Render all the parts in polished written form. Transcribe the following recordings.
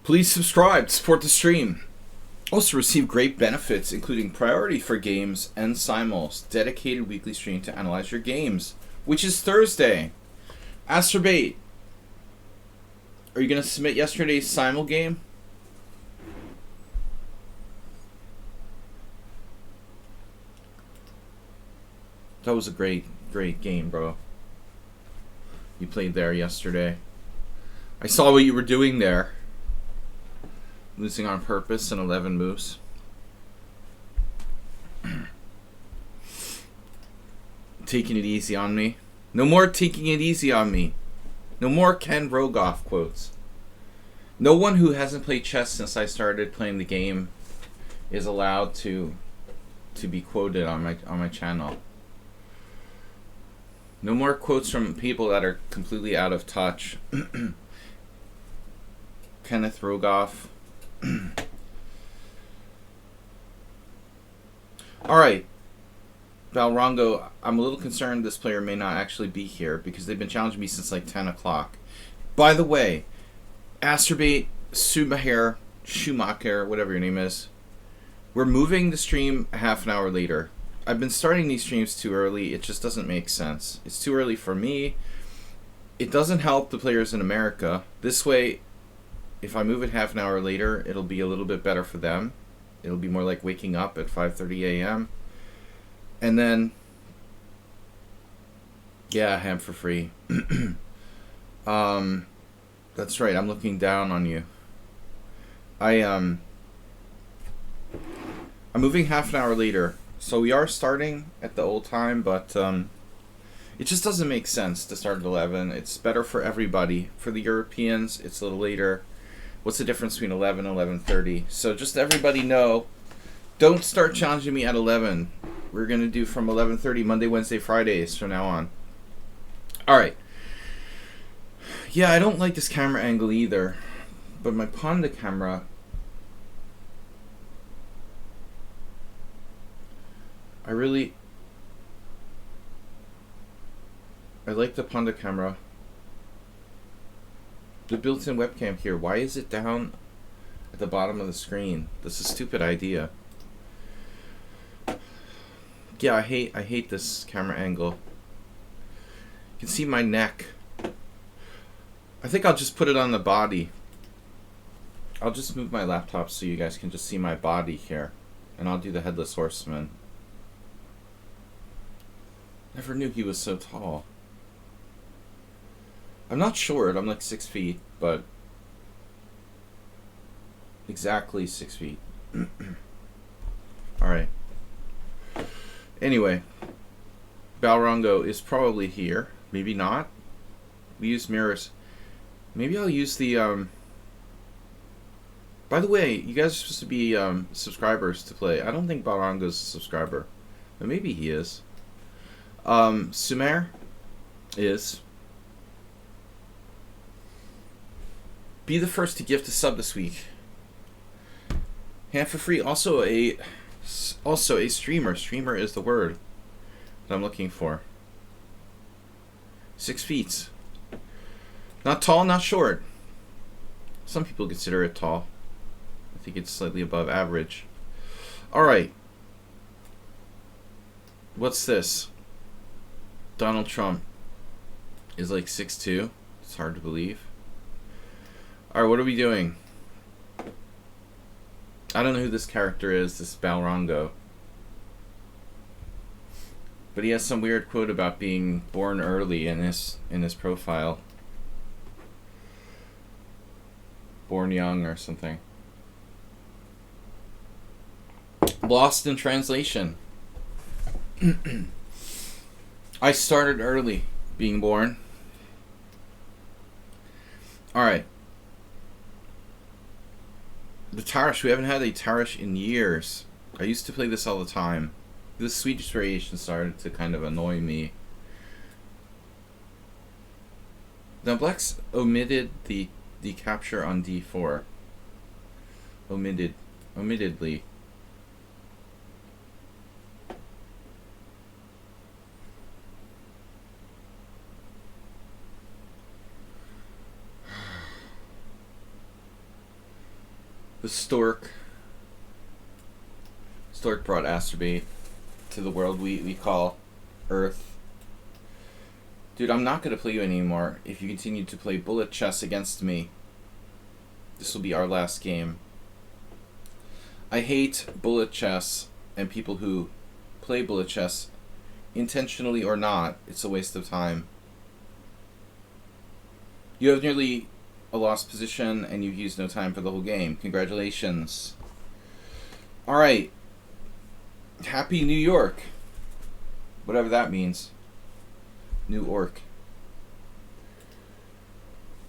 Please subscribe to support the stream. Also receive great benefits, including priority for games and simuls, dedicated weekly stream to analyze your games, which is Thursday. Astrobate, are you going to submit yesterday's simul game? That was a great game, bro. You played there yesterday. I saw what you were doing there. Losing on purpose in 11 moves. Taking it easy on me. No more taking it easy on me. No more Ken Rogoff quotes. No one who hasn't played chess since I started playing the game is allowed to be quoted on my channel. No more quotes from people that are completely out of touch. Kenneth Rogoff. Alright. Balrongo, I'm a little concerned this player may not actually be here because they've been challenging me since like 10 o'clock. By the way, Astrobate, Schumacher, whatever your name is, we're moving the stream a half an hour later. I've been starting these streams too early. It just doesn't make sense. It's too early for me. It doesn't help the players in America. This way, if I move it half an hour later, it'll be a little bit better for them. It'll be more like waking up at 5:30 a.m. And then, yeah, ham for free. That's right. I'm looking down on you. I'm moving half an hour later, so we are starting at the old time, but it just doesn't make sense to start at 11. It's better for everybody. For the Europeans, it's a little later. What's the difference between 11 and 11:30? So just everybody know, don't start challenging me at 11. We're going to do from 11:30 Monday, Wednesday, Fridays from now on. All right. Yeah, I don't like this camera angle either, but my Panda camera, I like the Panda camera. The built-in webcam here, why is it down at the bottom of the screen? This is a stupid idea. Yeah, I hate this camera angle. You can see my neck. I think I'll just put it on the body. I'll just move my laptop so you guys can just see my body here. And I'll do the Headless Horseman. Never knew he was so tall. I'm not short, I'm like 6 feet, but exactly 6 feet. Alright. Anyway, Balrongo is probably here. Maybe not. We use mirrors. Maybe I'll use the, By the way, you guys are supposed to be subscribers to play. I don't think Balrongo's a subscriber. But maybe he is. Sumer is. Be the first to gift a sub this week. Hand for free. Also a streamer. Streamer is the word that I'm looking for. 6 feet. Not tall, not short. Some people consider it tall. I think it's slightly above average. Alright. What's this? Donald Trump is like 6'2". It's hard to believe. Alright, what are we doing? I don't know who this character is, this Balrongo. But he has some weird quote about being born early in his profile. Born young or something. Lost in translation. I started early being born. Alright. The Tarish, we haven't had a Tarish in years. I used to play this all the time. This Swedish variation started to kind of annoy me. Now Black's omitted the capture on d4. Omittedly. The stork brought Astrobate to the world we call Earth. Dude, I'm not going to play you anymore if you continue to play bullet chess against me. This will be our last game. I hate bullet chess and people who play bullet chess, intentionally or not. It's a waste of time. You have nearly a lost position and you've used no time for the whole game. Congratulations. Alright. Happy New York. Whatever that means. New Orc.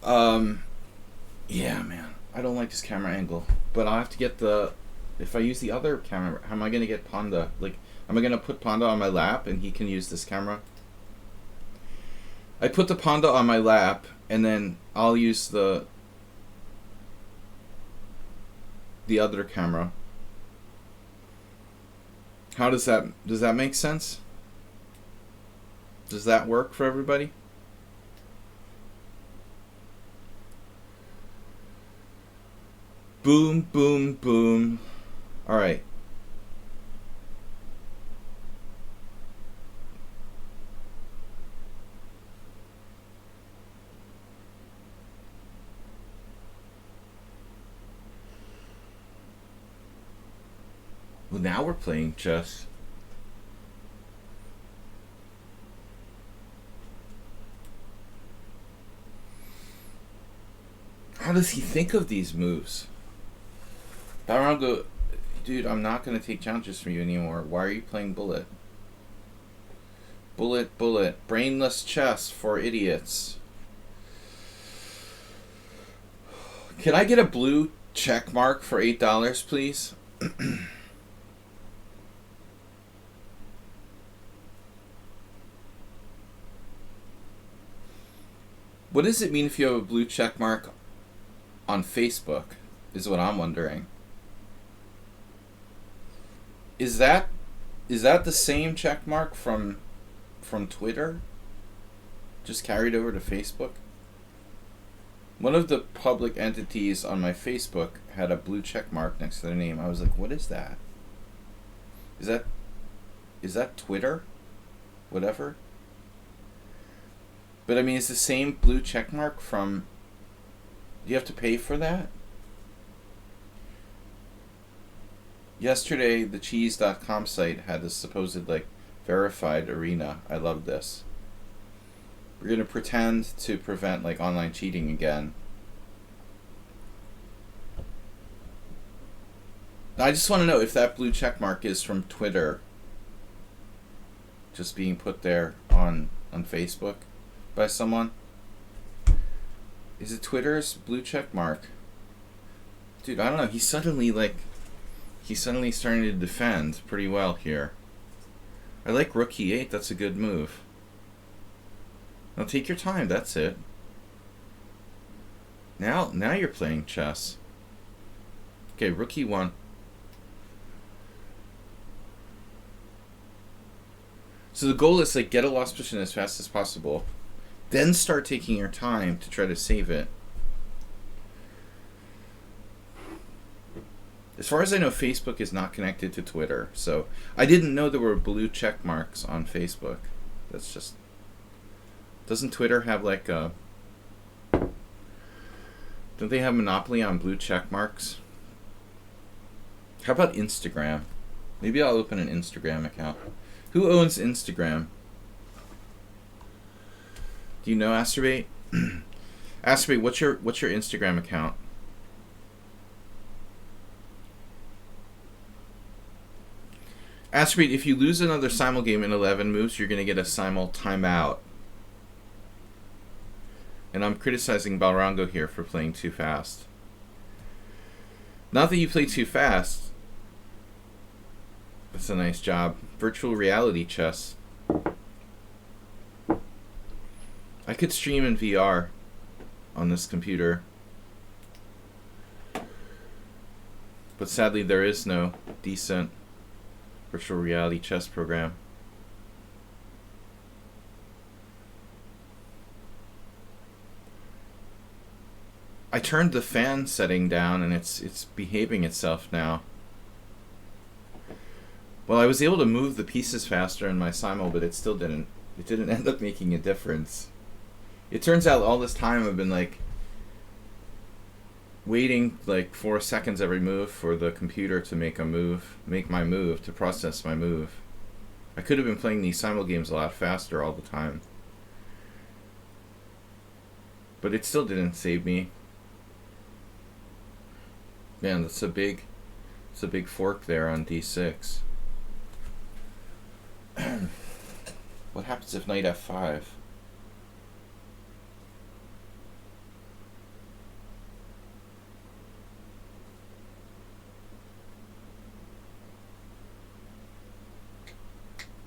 Yeah, man. I don't like this camera angle. But I'll have to get the... If I use the other camera, how am I going to get Panda? Like, am I going to put Panda on my lap and he can use this camera? I put the Panda on my lap and then I'll use the other camera. How does that make sense? Does that work for everybody? Boom, boom, boom. All right. Well, now we're playing chess. How does he think of these moves? Barongo, dude, I'm not going to take challenges from you anymore. Why are you playing bullet? Bullet, bullet. Brainless chess for idiots. Can I get a blue check mark for $8, please? What does it mean if you have a blue check mark on Facebook, is what I'm wondering. Is that the same check mark from Twitter? Just carried over to Facebook? One of the public entities on my Facebook had a blue check mark next to their name. I was like, what is that? Is that Twitter? Whatever? But I mean, it's the same blue check mark from... Do you have to pay for that? Yesterday, the cheese.com site had this supposed, like, verified arena. I love this. We're going to pretend to prevent, like, online cheating again. I just want to know if that blue check mark is from Twitter. Just being put there on Facebook by someone. Is it Twitter's blue check mark? Dude, I don't know. He's suddenly starting to defend pretty well here. I like rook e8. That's a good move. Now take your time. That's it. Now you're playing chess. Okay, rook e1. So the goal is, like, get a lost position as fast as possible. Then start taking your time to try to save it. As far as I know, Facebook is not connected to Twitter. So I didn't know there were blue check marks on Facebook. That's just... Doesn't Twitter have, like, a... Don't they have monopoly on blue check marks? How about Instagram? Maybe I'll open an Instagram account. Who owns Instagram? Do you know, Astrobate? Astrobate, what's your Instagram account? Astrobate, if you lose another simul game in 11 moves, you're going to get a simul timeout. And I'm criticizing Balrango here for playing too fast. Not that you play too fast. That's a nice job. Virtual reality chess. I could stream in VR on this computer. But sadly there is no decent virtual reality chess program. I turned the fan setting down and it's behaving itself now. Well, I was able to move the pieces faster in my simul, but it still didn't. It didn't end up making a difference. It turns out all this time I've been like waiting like 4 seconds every move for the computer to make my move, to process my move. I could have been playing these simul games a lot faster all the time. But it still didn't save me. Man, that's a big fork there on d6. What happens if knight f5?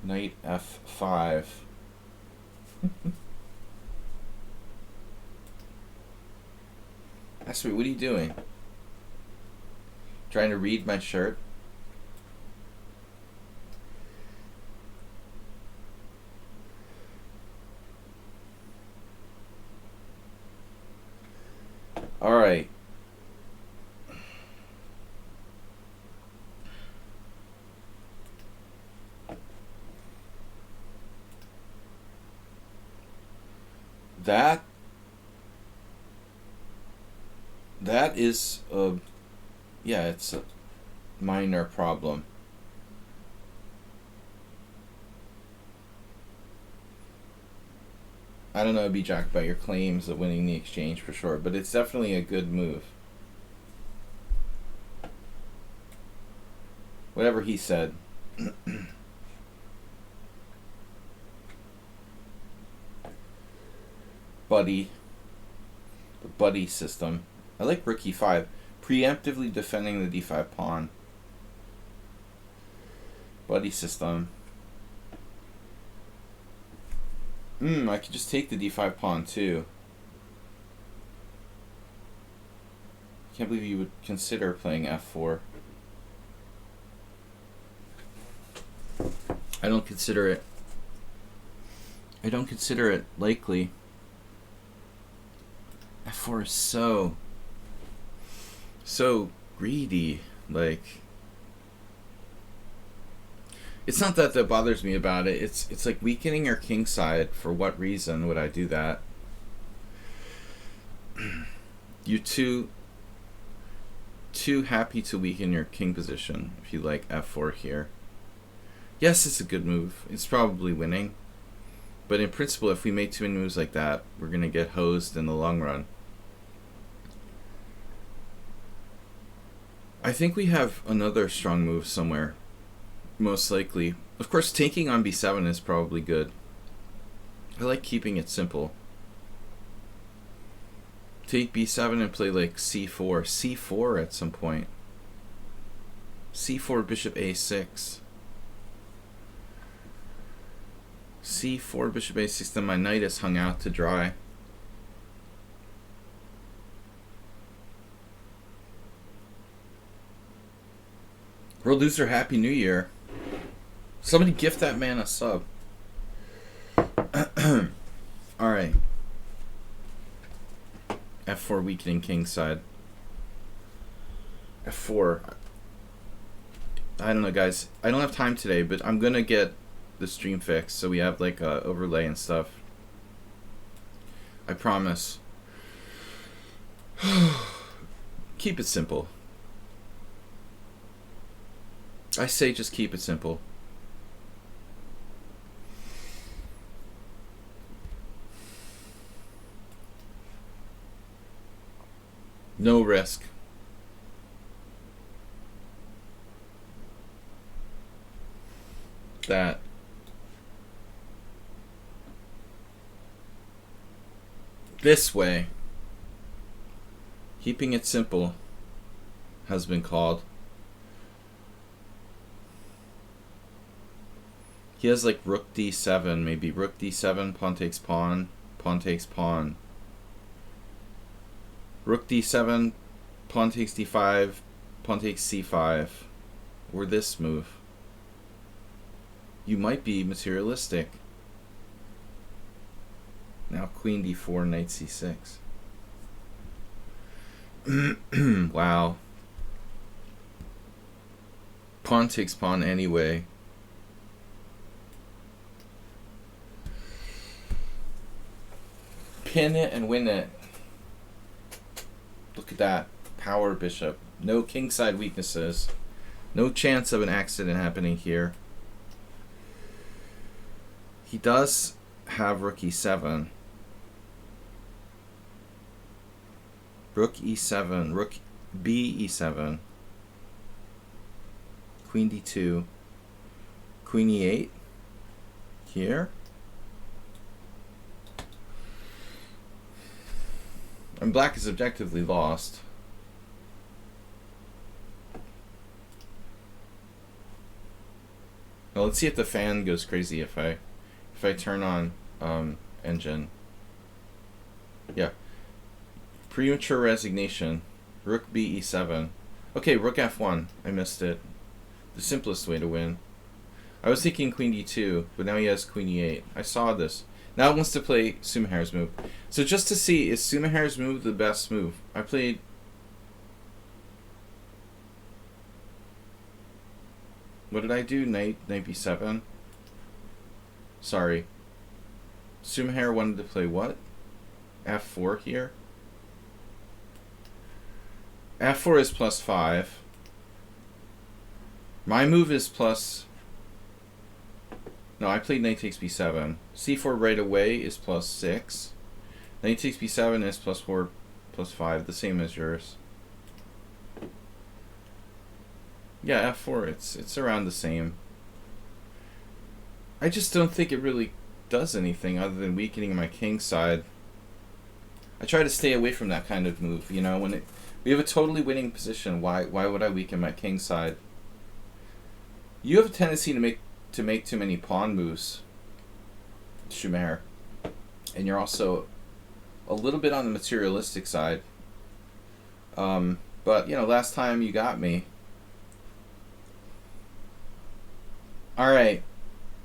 Knight f5. That's sweet. What are you doing? Trying to read my shirt? All right. That is yeah, it's a minor problem. I don't know, B-Jack, about your claims of winning the exchange for sure, but it's definitely a good move. Whatever he said. Buddy. The buddy system. I like rook e5. Preemptively defending the d5 pawn. Buddy system. I could just take the d5 pawn too. Can't believe you would consider playing f4. I don't consider it likely. f4 is so greedy. Like, it's not that bothers me about it. It's like weakening your king side. For what reason would I do that? You're too happy to weaken your king position if you like f4 here. Yes, it's a good move. It's probably winning. But in principle, if we make too many moves like that, we're going to get hosed in the long run. I think we have another strong move somewhere. Most likely. Of course, taking on b7 is probably good. I like keeping it simple. Take b7 and play like c4. c4 at some point. c4, bishop a6. c4, bishop a6, then my knight is hung out to dry. World Loser, Happy New Year. Somebody gift that man a sub. Alright. f4 weakening king side. f4. I don't know, guys. I don't have time today, but I'm gonna get the stream fixed so we have like a overlay and stuff. I promise. Keep it simple. I say just keep it simple. No risk. That. This way. Keeping it simple has been called. He has like rook d7, maybe rook d7, pawn takes pawn, pawn takes pawn. Rook d7, pawn takes d5, pawn takes c5. Or this move. You might be materialistic. Now queen d4, knight c6. Wow. Pawn takes pawn anyway. Pin it and win it. Look at that. Power bishop. No kingside weaknesses. No chance of an accident happening here. He does have rook e7. Rook e7. Rook b e7. Queen d2. Queen e8. Here. And black is objectively lost. Well, let's see if the fan goes crazy if I turn on engine. Yeah. Premature resignation. Rook b e7. Okay, rook f1. I missed it. The simplest way to win. I was thinking queen d2, but now he has queen e8. I saw this. Now it wants to play Sumaher's move. So just to see, is Sumaher's move the best move? I played... What did I do? Knight b7? Sorry. Sumaher wanted to play what? f4 here? f4 is +5. My move is plus... No, I played knight takes b7. c4 right away is +6. Knight takes b7 is +4, +5, the same as yours. Yeah, f4, it's around the same. I just don't think it really does anything other than weakening my king side. I try to stay away from that kind of move, you know, when we have a totally winning position, why would I weaken my king side? You have a tendency to make too many pawn moves, Schumacher, and you're also a little bit on the materialistic side. But you know, last time you got me. All right,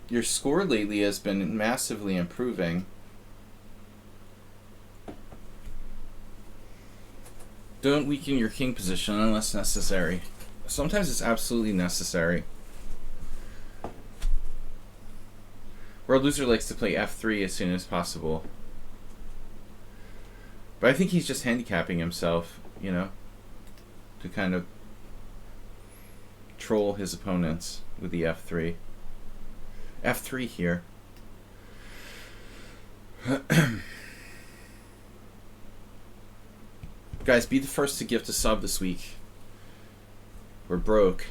your score lately has been massively improving. Don't weaken your king position unless necessary. Sometimes it's absolutely necessary. World Loser likes to play f3 as soon as possible. But I think he's just handicapping himself, you know, to kind of troll his opponents with the f3. f3 here. Guys, be the first to gift a sub this week. We're broke.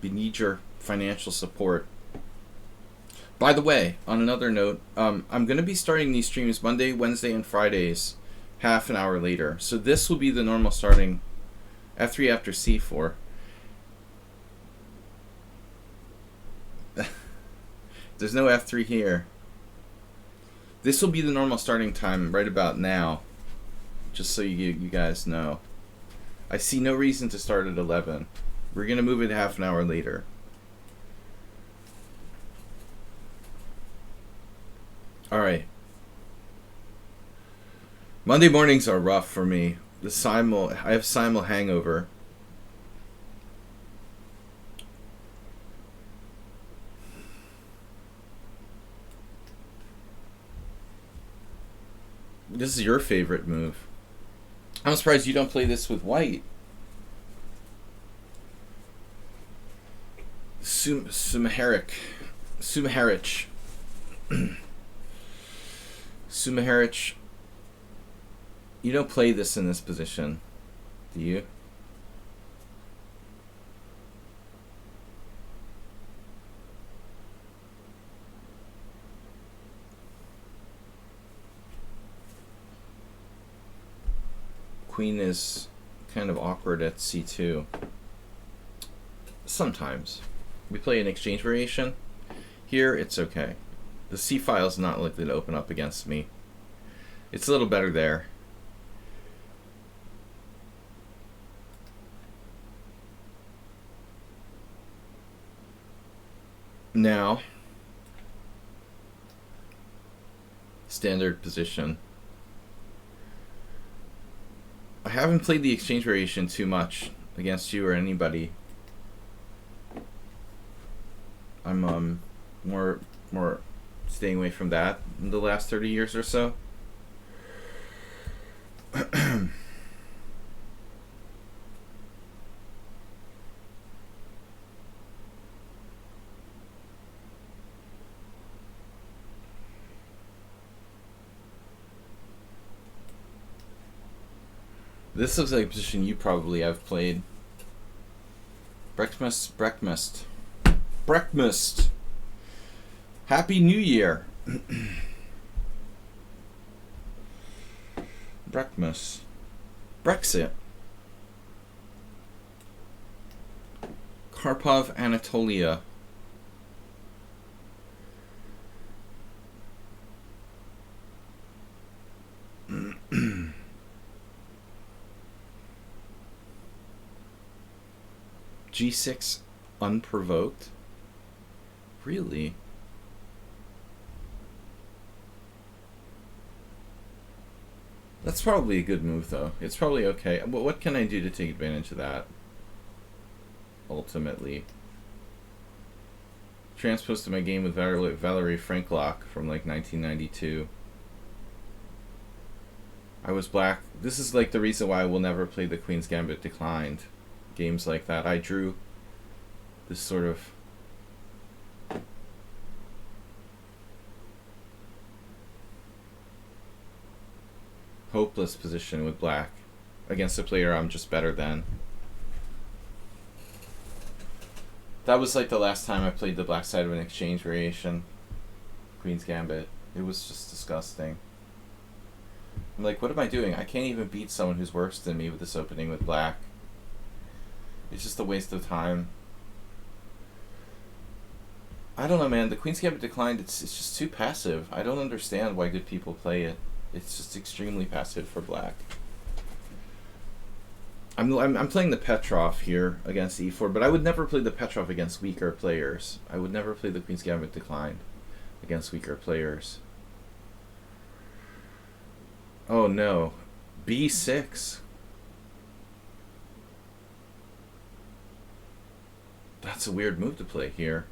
We need your financial support. By the way, on another note, I'm going to be starting these streams Monday, Wednesday, and Fridays, half an hour later. So this will be the normal starting f3 after c4. There's no f3 here. This will be the normal starting time right about now, just so you guys know. I see no reason to start at 11. We're going to move it half an hour later. All right. Monday mornings are rough for me. I have simul hangover. This is your favorite move. I'm surprised you don't play this with white. Sumaherich. Sumaherich. You don't play this in this position, do you? Queen is kind of awkward at c2. Sometimes. We play an exchange variation. Here, it's okay. The c file is not likely to open up against me. It's a little better there. Now, standard position. I haven't played the exchange variation too much against you or anybody. I'm more staying away from that in the last 30 years or so. This looks like a position you probably have played. Breakfast. Happy New Year. Breakfast. Brexit. Karpov, Anatolia. G6 unprovoked? Really? That's probably a good move, though. It's probably okay. But what can I do to take advantage of that? Ultimately. Transposed to my game with Valerie Franklock from like 1992. I was black. This is like the reason why I will never play the Queen's Gambit Declined. Games like that. I drew this sort of hopeless position with black against a player I'm just better than. That was like the last time I played the black side of an exchange variation. Queen's Gambit. It was just disgusting. I'm like, what am I doing? I can't even beat someone who's worse than me with this opening with black. It's just a waste of time. I don't know, man. The Queen's Gambit Declined, it's just too passive. I don't understand why good people play it. It's just extremely passive for black. I'm playing the Petrov here against e4, but I would never play the Petrov against weaker players. I would never play the Queen's Gambit Declined against weaker players. Oh no. B6. That's a weird move to play here.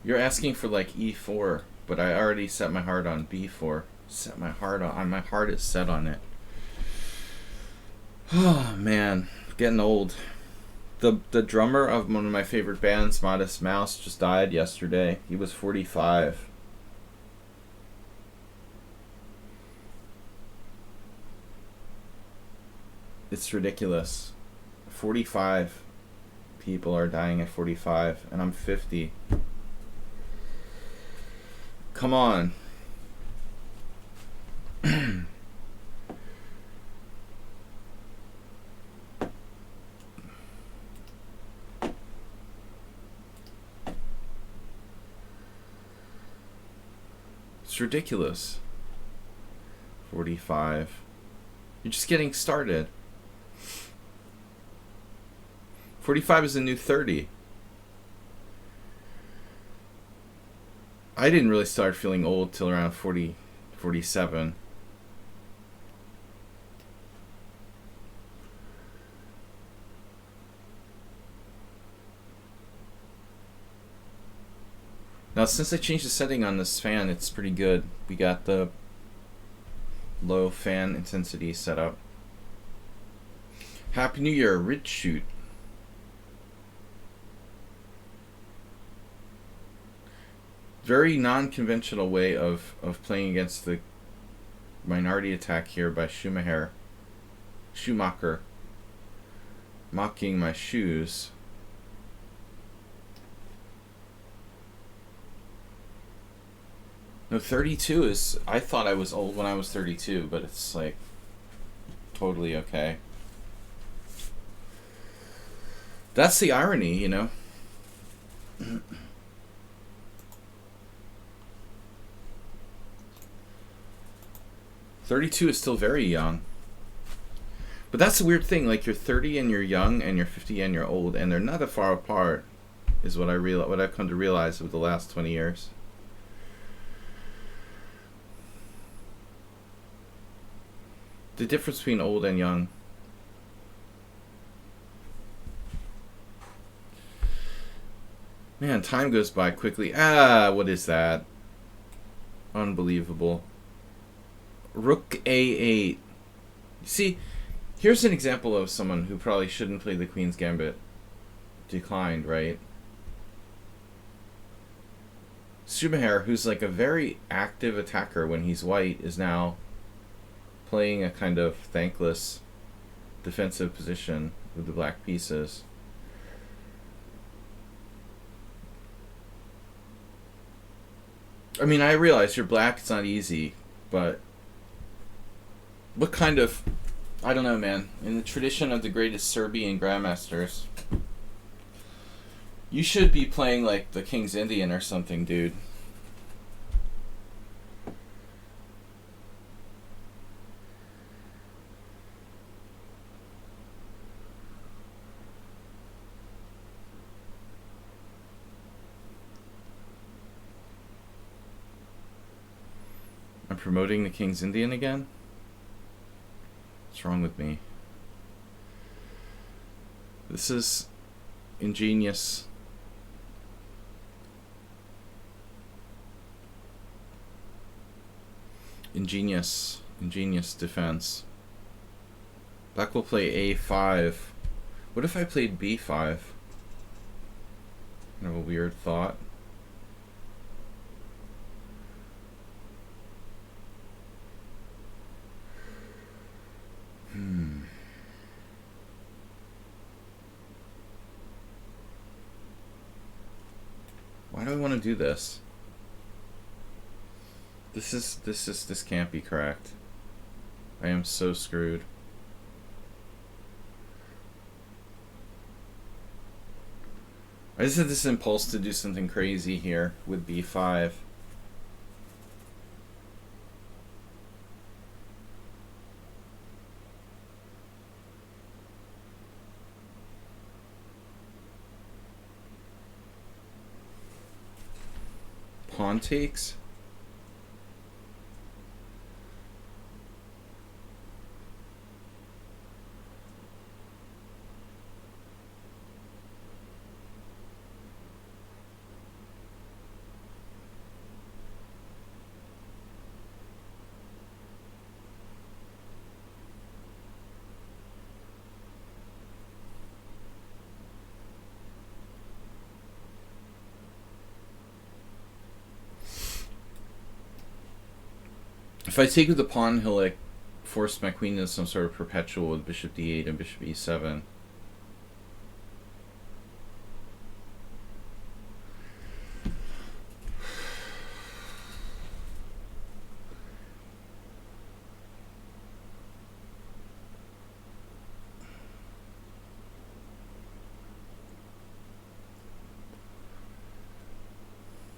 You're asking for like e4, but I already set my heart on b4. Set my heart on. My heart is set on it. Oh man, getting old. The drummer of one of my favorite bands, Modest Mouse, just died yesterday. He was 45. It's ridiculous. 45 people are dying at 45, and I'm 50. Come on. It's ridiculous. 45. You're just getting started. 45 is the new 30. I didn't really start feeling old till around 40, 47. Now, since I changed the setting on this fan, it's pretty good. We got the low fan intensity set up. Happy New Year, Rich Shoot. Very non-conventional way of playing against the minority attack here by Schumacher. Mocking my shoes. No, 32 is... I thought I was old when I was 32, but it's like totally okay. That's the irony, you know? 32 is still very young. But that's the weird thing. Like, you're 30 and you're young, and you're 50 and you're old, and they're not that far apart, is what I've come to realize over the last 20 years. The difference between old and young. Man, time goes by quickly. Ah, what is that? Unbelievable. Rook A8. See, here's an example of someone who probably shouldn't play the Queen's Gambit. Declined, right? Sumaher, who's like a very active attacker when he's white, is now playing a kind of thankless defensive position with the black pieces. I mean, I realize you're black, it's not easy, but what kind of... I don't know, man. In the tradition of the greatest Serbian grandmasters, you should be playing like the King's Indian or something, dude. I'm promoting the King's Indian again? What's wrong with me? This is ingenious. Ingenious defense. Black will play A5. What if I played B5? Kind of a weird thought. Why do I want to do this? This can't be correct. I am so screwed. I just had this impulse to do something crazy here with B5. Pawn takes? If I take with the pawn, he'll like force my queen into some sort of perpetual with bishop d8 and bishop e7.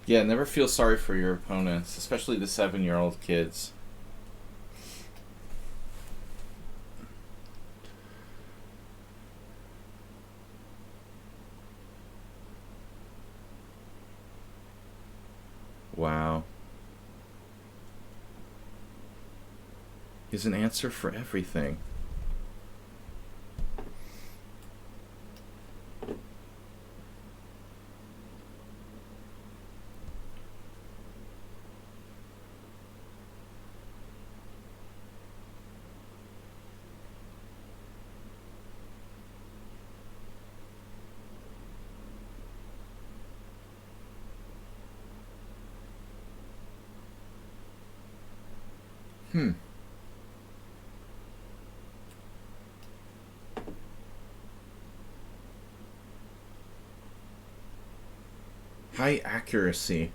Yeah, never feel sorry for your opponents, especially the 7-year-old kids. Wow. Is an answer for everything. High accuracy.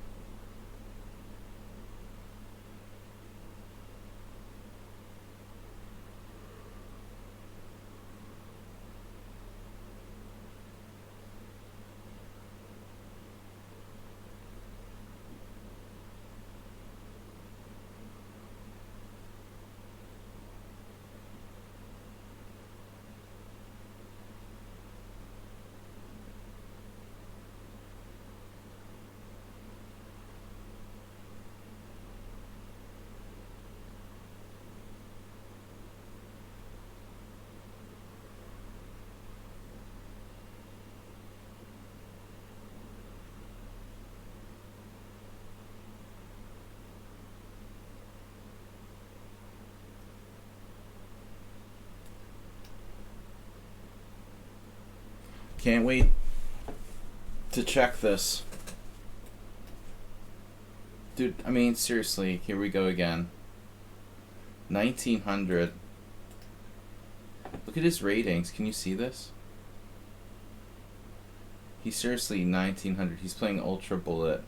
Can't wait to check this. Dude, I mean, seriously, here we go again. 1900. Look at his ratings. Can you see this? He's seriously 1900. He's playing Ultra Bullet.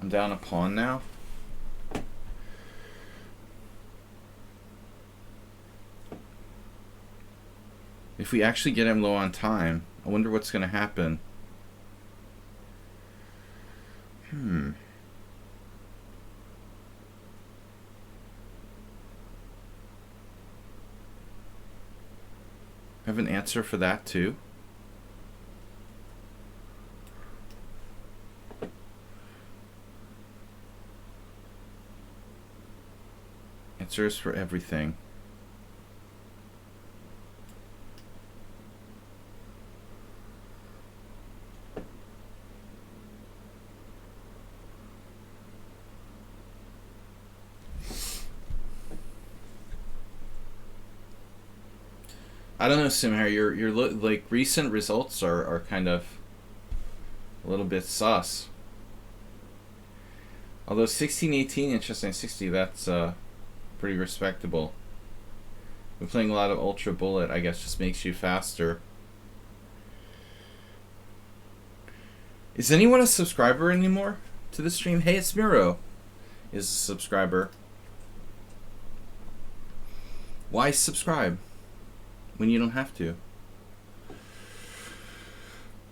I'm down a pawn now. If we actually get him low on time, I wonder what's going to happen. I have an answer for that too. Answers for everything. I don't know, Simher. Your like recent results are kind of a little bit sus. Although 16-18 and chess 960, that's pretty respectable. We're playing a lot of Ultra Bullet. I guess just makes you faster. Is anyone a subscriber anymore to the stream? Hey, it's Miro. Is a subscriber. Why subscribe when you don't have to?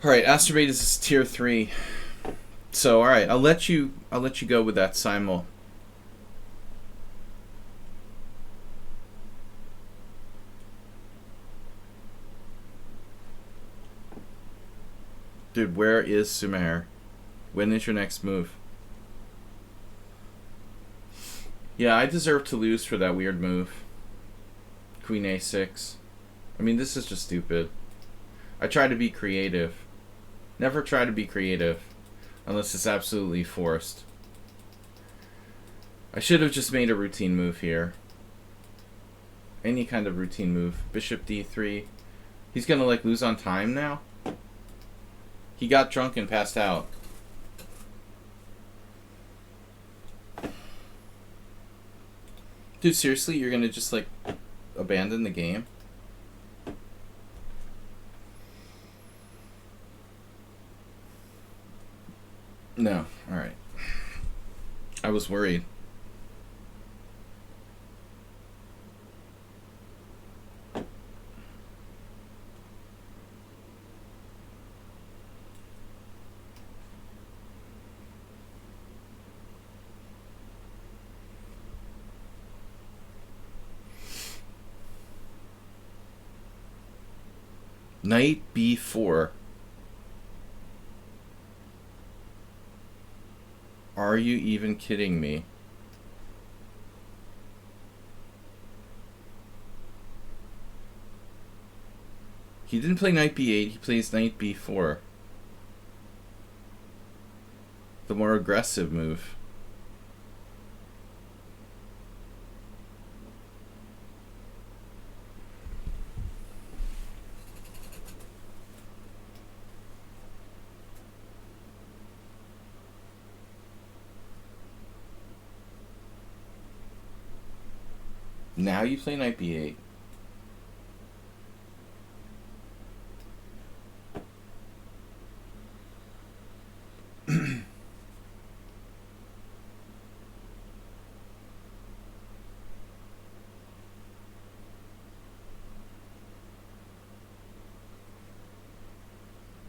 Alright, Astrobate is tier 3. So alright, I'll let you go with that simul. Dude, where is Sumer? When is your next move? Yeah, I deserve to lose for that weird move. Queen a6. I mean, this is just stupid. I try to be creative. Never try to be creative unless it's absolutely forced. I should have just made a routine move here. Any kind of routine move. Bishop d3. He's gonna like lose on time now? He got drunk and passed out. Dude, seriously? You're gonna just like abandon the game? No. Alright. I was worried. Knight b4. Are you even kidding me? He didn't play knight b8, he plays knight b4. The more aggressive move. Now you play knight b8.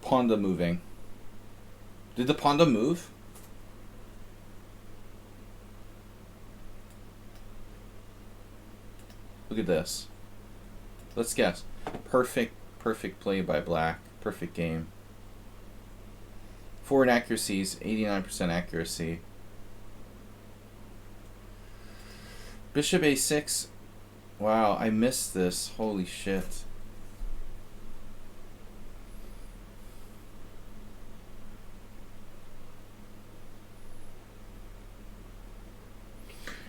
Panda moving. Did the panda move? Look at this. Let's guess. Perfect play by black. Perfect game. Forward accuracies, 89% accuracy. Bishop a6. Wow, I missed this. Holy shit.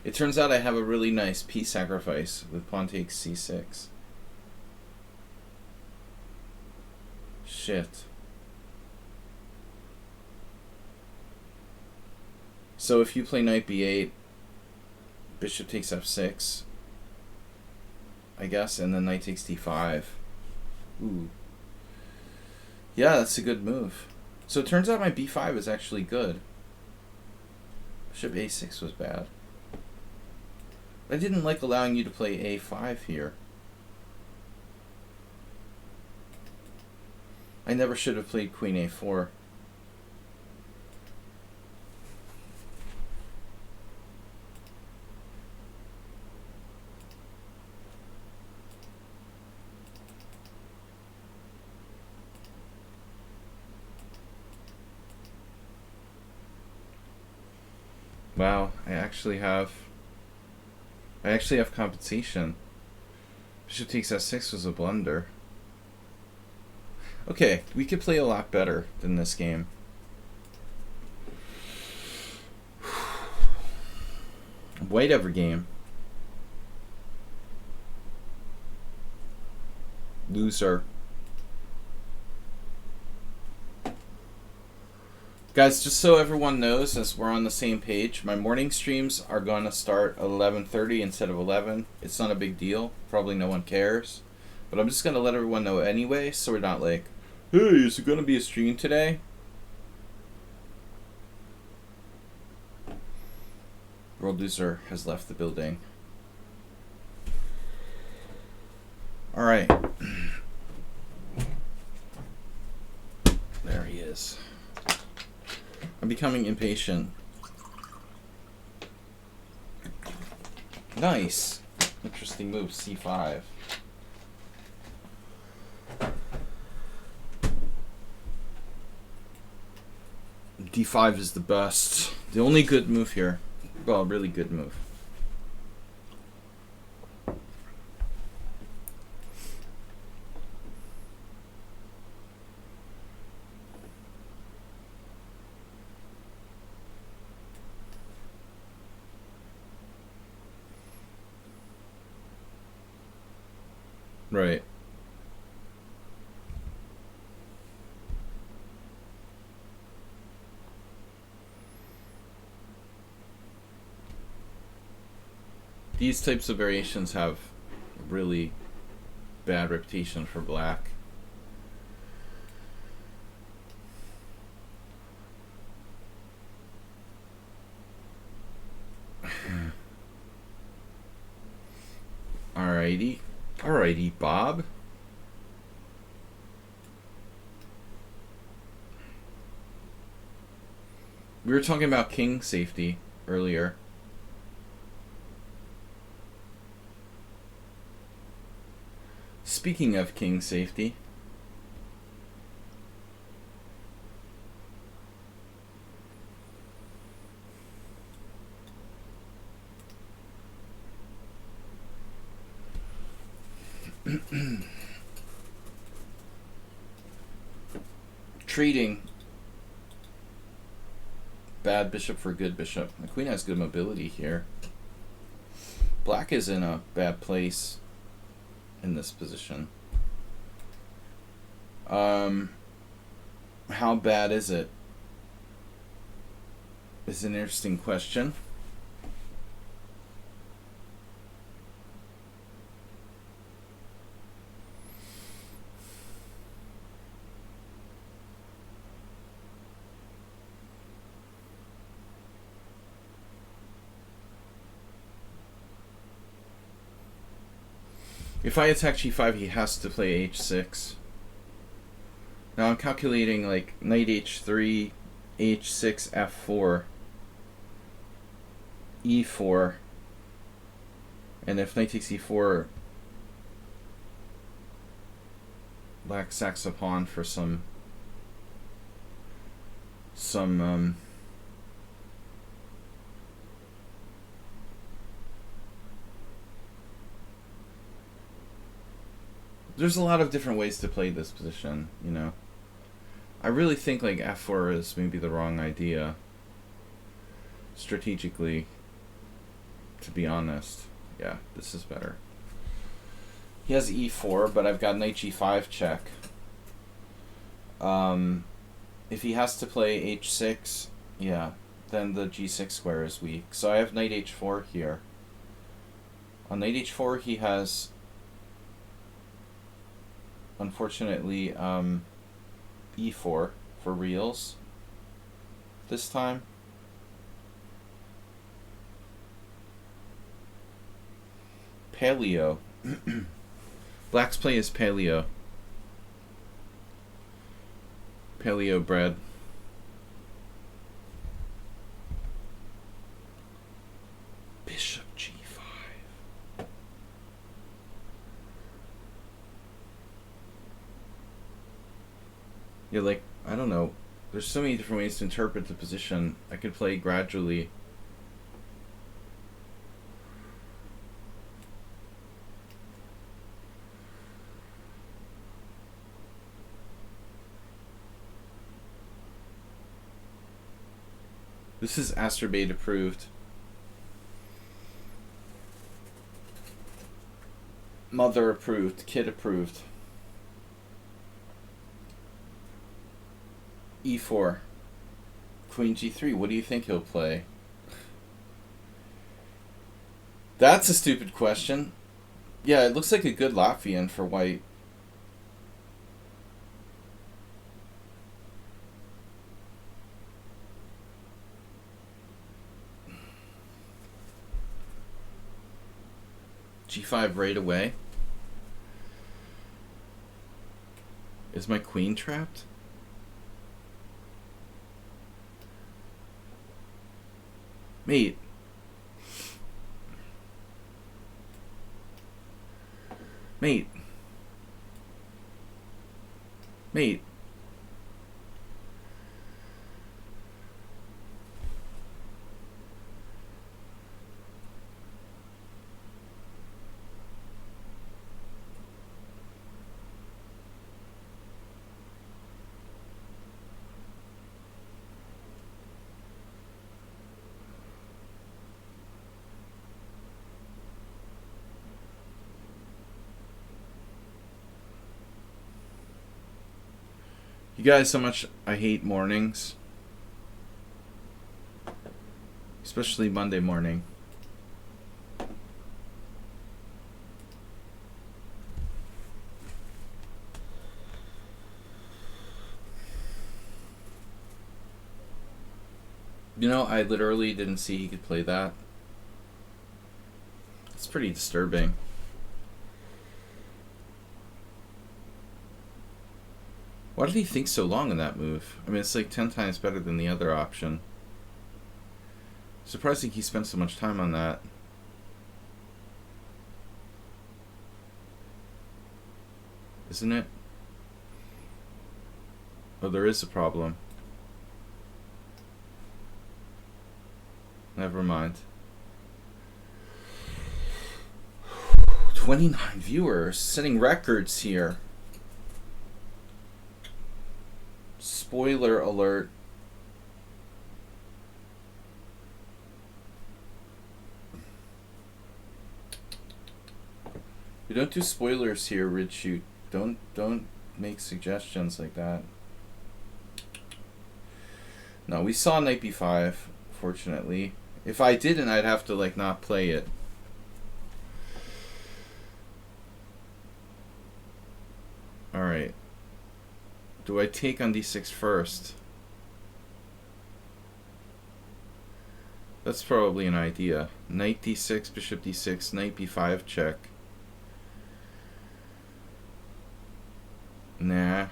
It turns out I have a really nice piece sacrifice with pawn takes c6. Shit. So if you play knight b8, bishop takes f6, I guess, and then knight takes d5. Ooh. Yeah, that's a good move. So it turns out my b5 is actually good. Bishop a6 was bad. I didn't like allowing you to play a5 here. I never should have played queen a4. Wow, I actually have compensation. Bishop takes f6 was a blunder. Okay, we could play a lot better than this game. White every game. Loser. Guys, just so everyone knows, as we're on the same page, my morning streams are going to start at 11:30 instead of 11. It's not a big deal. Probably no one cares. But I'm just going to let everyone know anyway, so we're not like, hey, is it going to be a stream today? World Loser has left the building. Alright. There he is. I'm becoming impatient. Nice. Interesting move, c5. d5 is the best. The only good move here. Well, really good move. Right. These types of variations have a really bad reputation for black. Alrighty. Alrighty, Bob. We were talking about king safety earlier. Speaking of king safety, trading bad bishop for good bishop. The queen has good mobility here. Black is in a bad place in this position. How bad is it? Is an interesting question. If I attack g5, he has to play h6. Now I'm calculating like knight h3, h6, f4, e4, and if knight takes e4, black sacks a pawn for some there's a lot of different ways to play this position, you know. I really think like f4 is maybe the wrong idea strategically. to be honest. Yeah, this is better. He has e4, but I've got knight g5 check. If he has to play h6, yeah, then the g6 square is weak. So I have knight h4 here. On knight h4, he has, unfortunately, e4 for reals this time. Paleo. Black's play is paleo. Paleo bread. Bishop g5. Yeah, like, I don't know. There's so many different ways to interpret the position. I could play gradually. This is Astrobate approved. Mother approved. Kid approved. e4. Queen g3. What do you think he'll play? That's a stupid question. Yeah, it looks like a good Latvian for white. g5 right away. Is my queen trapped? Mate. Mate. Mate. You guys, so much I hate mornings. Especially Monday morning. You know, I literally didn't see he could play that. It's pretty disturbing. Why did he think so long on that move? I mean, it's like 10 times better than the other option. Surprising he spent so much time on that. Isn't it? Oh, there is a problem. Never mind. 29 viewers, setting records here. Spoiler alert. We don't do spoilers here, Ridshoot. Don't make suggestions like that. No, we saw knight b5, fortunately. If I didn't, I'd have to like not play it. Alright. Do I take on d6 first? That's probably an idea. Knight d6, bishop d6, knight b5 check. Nah.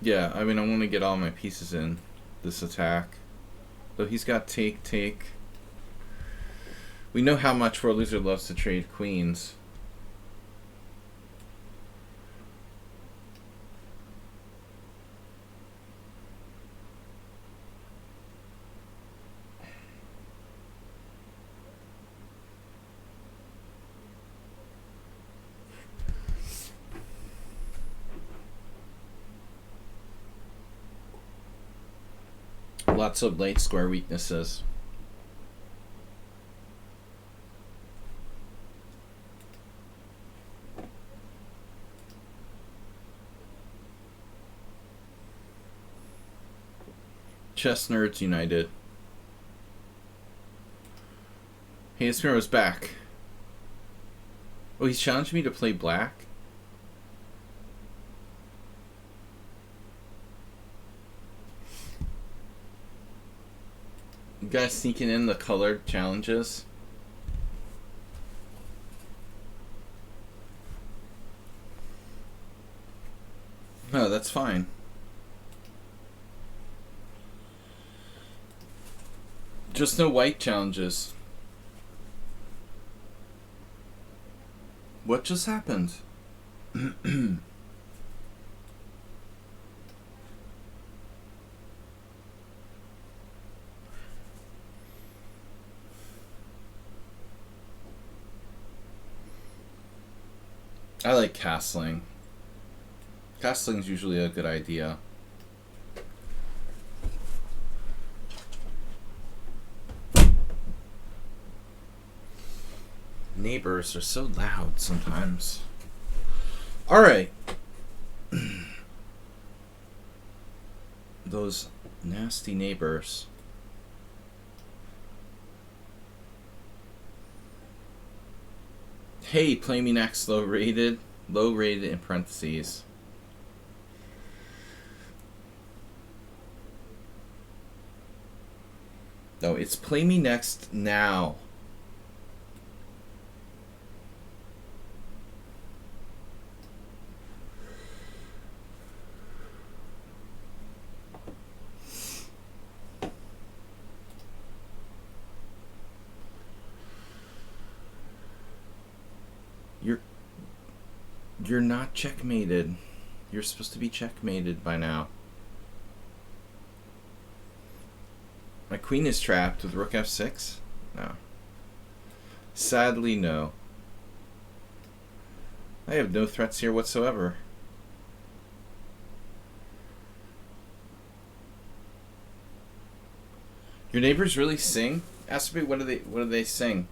Yeah, I mean, I want to get all my pieces in this attack. Though he's got take. We know how much World Loser loves to trade queens. Lots of late square weaknesses. Chess Nerds United. Hey, Smirro's back. Oh, he's challenged me to play black? You guys sneaking in the colored challenges? No, that's fine. Just no white challenges. What just happened? I like castling. Castling's usually a good idea. Neighbors are so loud sometimes. Alright. Those nasty neighbors. Hey, play me next, low rated. Low rated in parentheses. No, it's play me next now. You're not checkmated. You're supposed to be checkmated by now. My queen is trapped with rook f6? No. Sadly, no. I have no threats here whatsoever. Your neighbors really sing? Ask me, what do they sing?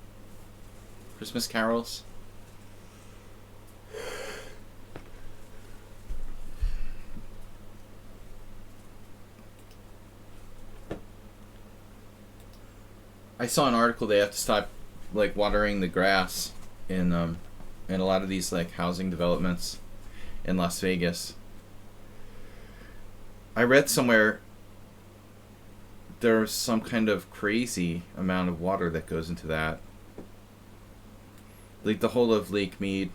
Christmas carols? I saw an article they have to stop like watering the grass in a lot of these like housing developments in Las Vegas. I read somewhere there's some kind of crazy amount of water that goes into that. Like the whole of Lake Mead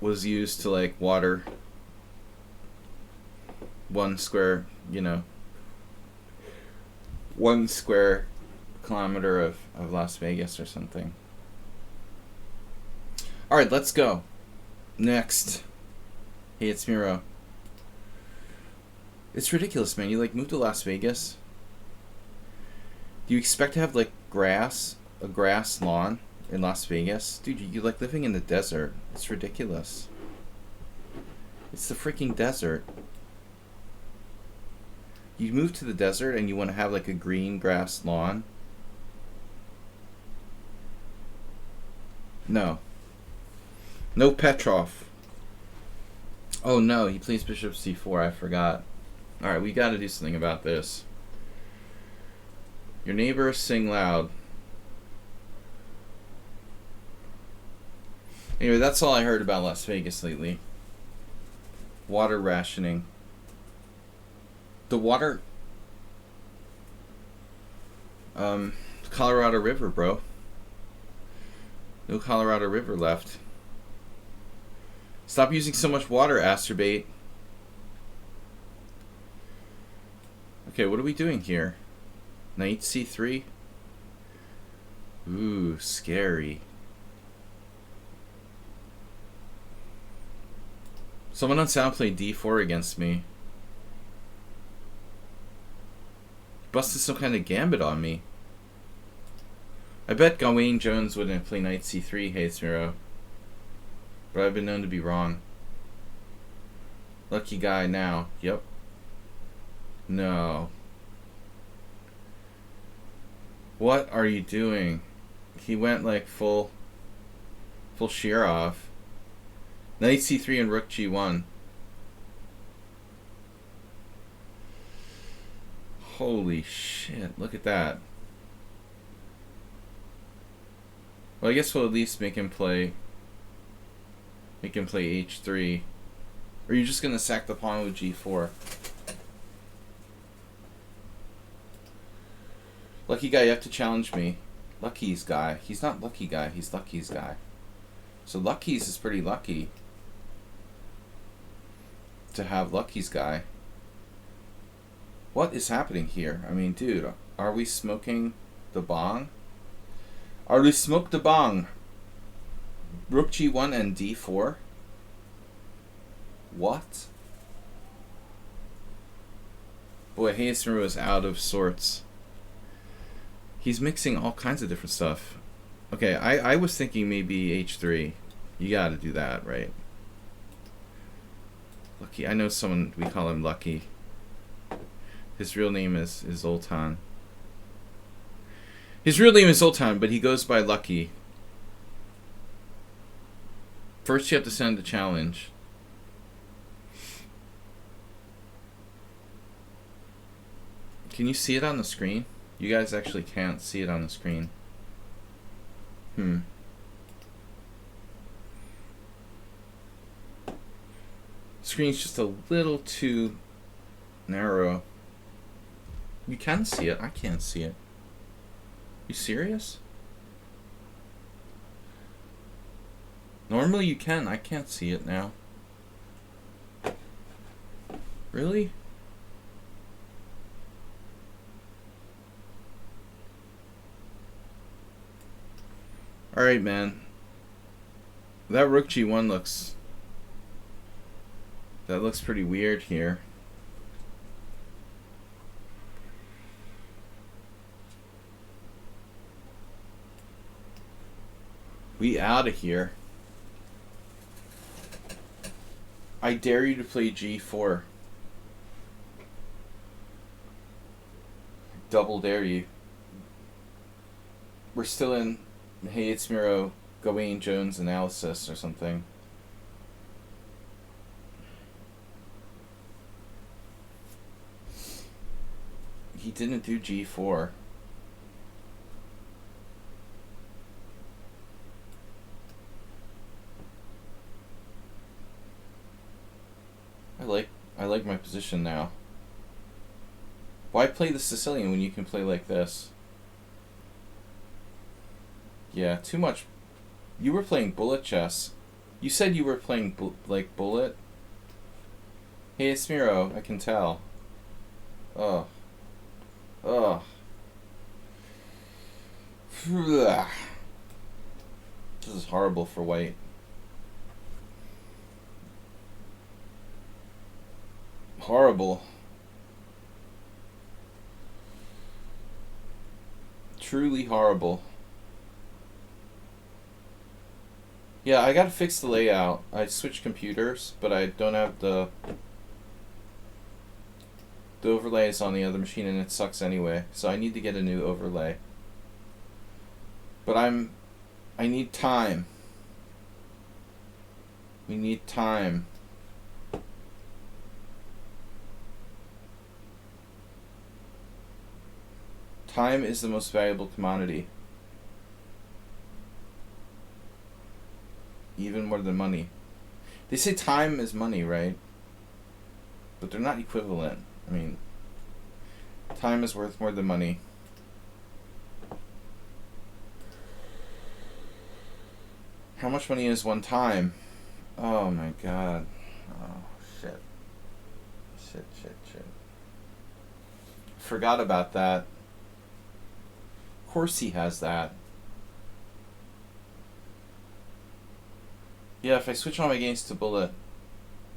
was used to like water 1 square, 1 square kilometer of Las Vegas or something. Alright, let's go. Next. Hey, it's Miro. It's ridiculous, man. You like moved to Las Vegas? Do you expect to have like a grass lawn in Las Vegas? Dude, you like living in the desert. It's ridiculous. It's the freaking desert. You move to the desert and you want to have like a green grass lawn? No. No Petrov. Oh no, he plays bishop c4, I forgot. Alright, we gotta do something about this. Your neighbors sing loud. Anyway, that's all I heard about Las Vegas lately. Water rationing. The water... Colorado River, bro. No Colorado River left. Stop using so much water, Asterbait. Okay, what are we doing here? Knight c3? Ooh, scary. Someone on sound played d4 against me. Busted some kind of gambit on me. I bet Gawain Jones wouldn't play knight c3, hey Smiro. But I've been known to be wrong. Lucky guy now. Yep. No. What are you doing? He went like full shear off. Knight c3 and rook g1. Holy shit, look at that. Well, I guess we'll at least make him play h3. Or are you just gonna sack the pawn with g4? Lucky guy, you have to challenge me. Lucky's guy. He's not lucky guy, he's Lucky's guy. So Lucky's is pretty lucky to have Lucky's guy. What is happening here? I mean, dude, are we smoking the bong? Are we smoke the bong? Rook g1 and d4? What? Boy, Hayesmiro is out of sorts. He's mixing all kinds of different stuff. Okay, I was thinking maybe h3. You gotta do that, right? Lucky. I know someone, we call him Lucky. His real name is Zoltan. His real name is Zoltan, but he goes by Lucky. First you have to send a challenge. Can you see it on the screen? You guys actually can't see it on the screen. Screen's just a little too narrow. You can see it. I can't see it. You serious? Normally you can. I can't see it now. Really? Alright, man. That rook g1 looks... That looks pretty weird here. We out of here. I dare you to play g4. Double dare you. We're still in Hayesmiro, Gawain Jones analysis or something. He didn't do g4. I like my position now. Why play the Sicilian when you can play like this? Yeah, too much. You were playing bullet chess. You said you were playing like bullet. Hey, it's Miro. I can tell. Ugh. Ugh. This is horrible for white. Horrible. Truly horrible. Yeah, I gotta fix the layout. I switched computers, but I don't have the overlay is on the other machine and it sucks anyway. So I need to get a new overlay. But I need time. We need time. Time is the most valuable commodity. Even more than money. They say time is money, right? But they're not equivalent. I mean, time is worth more than money. How much money is one time? Oh my god. Oh, shit. Shit. Forgot about that. Of course he has that. Yeah, if I switch all my games to bullet.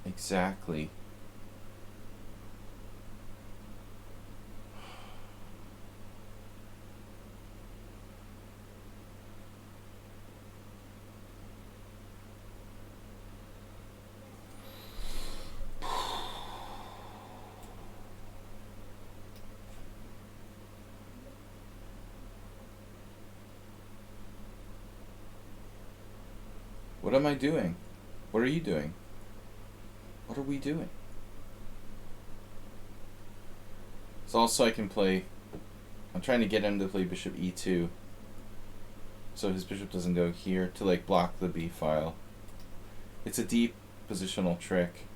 Exactly. What am I doing? What are you doing? What are we doing? So also I can play... I'm trying to get him to play bishop e2. So his bishop doesn't go here to like block the b file. It's a deep positional trick.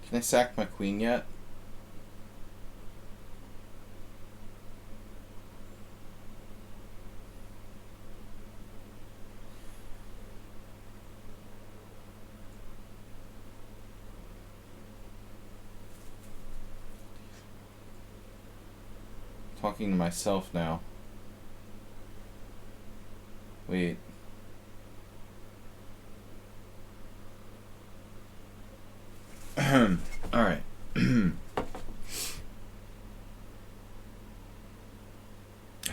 Can I sack my queen yet? Talking to myself now. Wait. Alright. I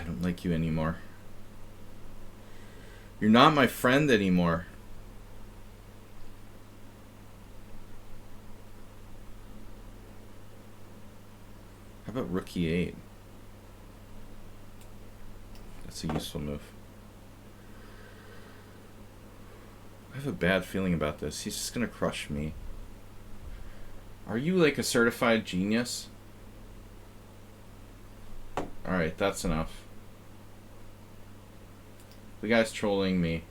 don't like you anymore. You're not my friend anymore. How about rook e8? That's a useful move. I have a bad feeling about this. He's just gonna crush me. Are you like a certified genius? Alright, that's enough. The guy's trolling me.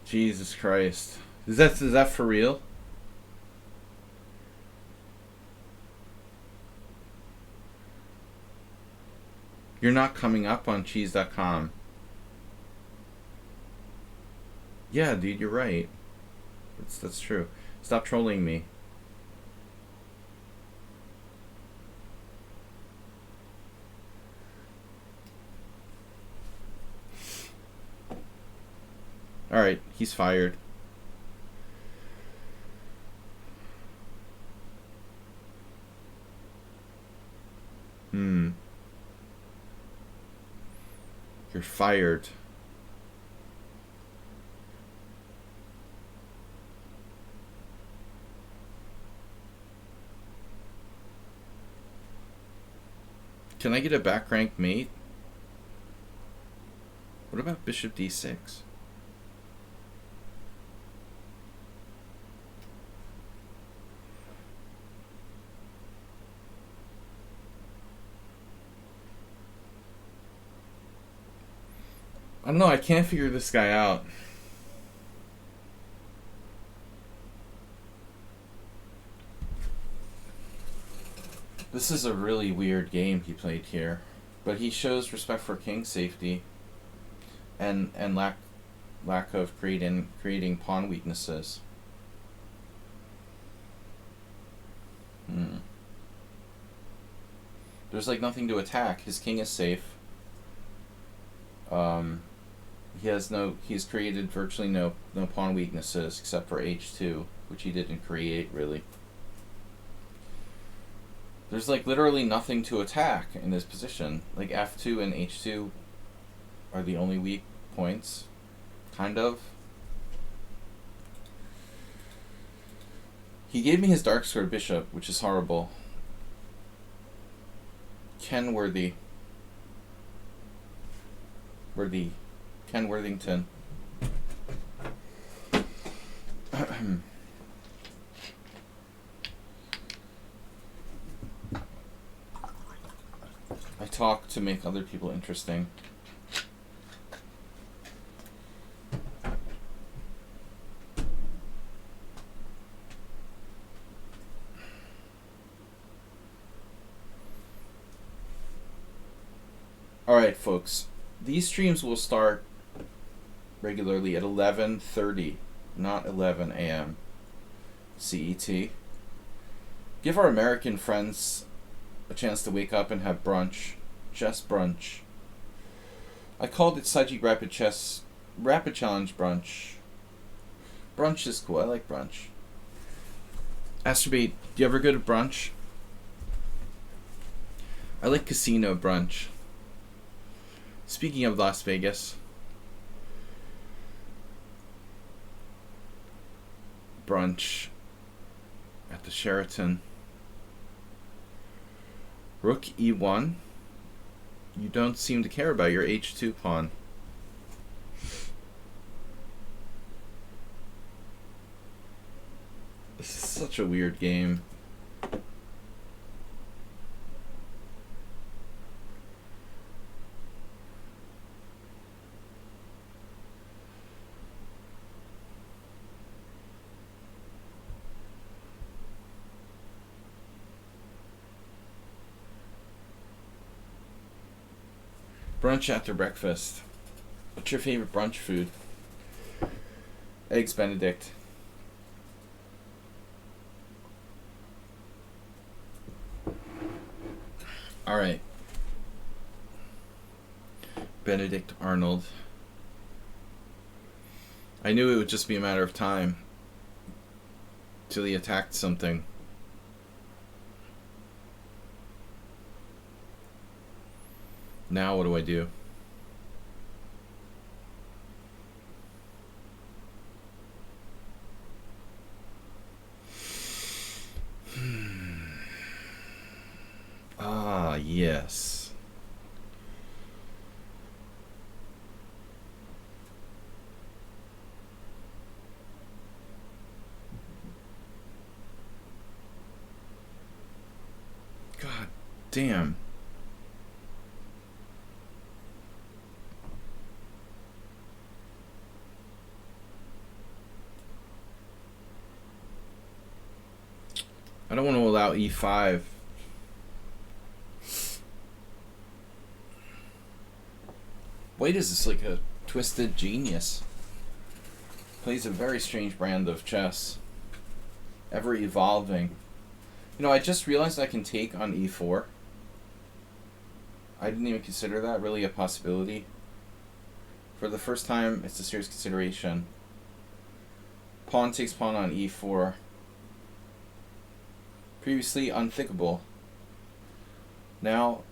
Jesus Christ. Is that for real? You're not coming up on cheese.com. Yeah, dude, you're right. That's true. Stop trolling me. Alright, he's fired. You're fired. Can I get a back rank mate? What about bishop d6? I don't know, I can't figure this guy out. This is a really weird game he played here. But he shows respect for king safety and lack of creating pawn weaknesses. There's like nothing to attack. His king is safe. He's created virtually no pawn weaknesses except for h2, which he didn't create really. There's like literally nothing to attack in this position. Like f2 and h2 are the only weak points, kind of. He gave me his dark square bishop, which is horrible. Ken Worthington. I talk to make other people interesting. Alright, folks. These streams will start regularly at 11:30, not 11 a.m. CET. Give our American friends a chance to wake up and have brunch. Just brunch. I called it SLADGIE Rapid Chess Rapid challenge brunch. Brunch is cool. I like brunch. Astrobate, do you ever go to brunch? I like casino brunch. Speaking of Las Vegas, brunch at the Sheraton. Rook e1. You don't seem to care about your h2 pawn. This is such a weird game. Brunch after breakfast. What's your favorite brunch food? Eggs Benedict. Alright. Benedict Arnold. I knew it would just be a matter of time till he attacked something. Now what do I do? Ah, yes. God damn. I don't want to allow e5. White is just like a twisted genius. Plays a very strange brand of chess. Ever evolving. You know, I just realized I can take on e4. I didn't even consider that really a possibility. For the first time, it's a serious consideration. Pawn takes pawn on e4. Previously unthinkable. Now,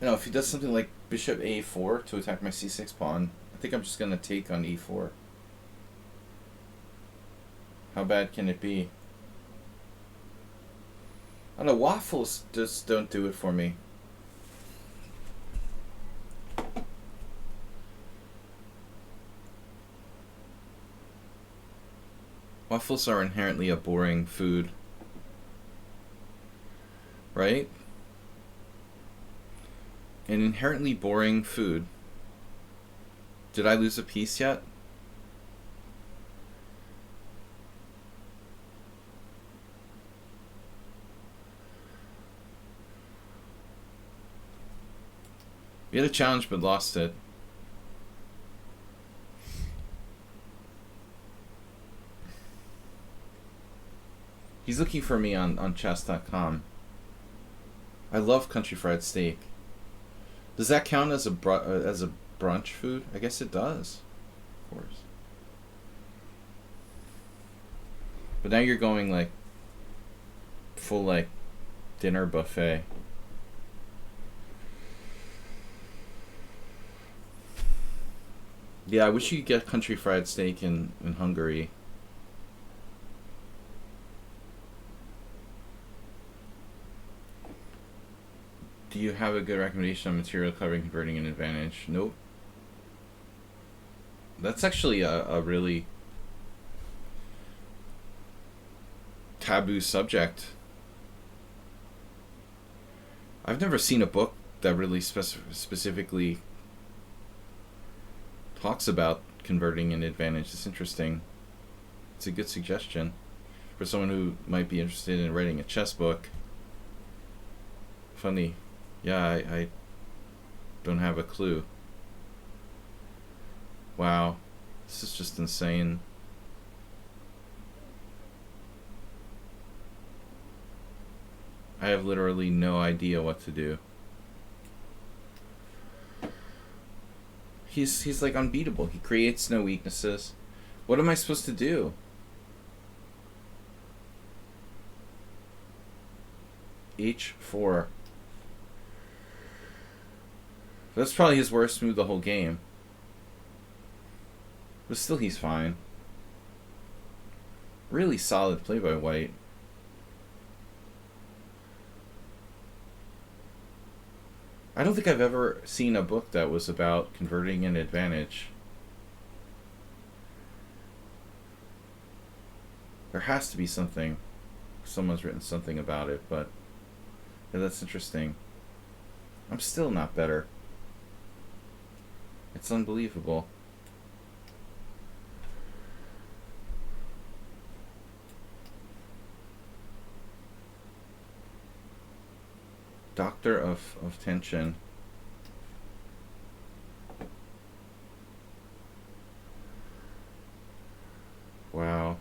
you know, if he does something like bishop a4 to attack my c6 pawn, I think I'm just going to take on e4. How bad can it be? I don't know, waffles just don't do it for me. Waffles are inherently a boring food. Right? An inherently boring food. Did I lose a piece yet? We had a challenge but lost it. He's looking for me on chess.com. I love country fried steak. Does that count as a brunch food? I guess it does. Of course. But now you're going like full like dinner buffet. Yeah, I wish you could get country fried steak in Hungary. Do you have a good recommendation on material covering converting an advantage? Nope. That's actually a really taboo subject. I've never seen a book that really specifically talks about converting an advantage. It's interesting. It's a good suggestion for someone who might be interested in writing a chess book. Funny. Yeah, I don't have a clue. Wow. This is just insane. I have literally no idea what to do. He's like unbeatable. He creates no weaknesses. What am I supposed to do? H4. That's probably his worst move the whole game. But still, he's fine. Really solid play by white. I don't think I've ever seen a book that was about converting an advantage. There has to be something. Someone's written something about it, but yeah, that's interesting. I'm still not better. It's unbelievable. Doctor of Tension. Wow.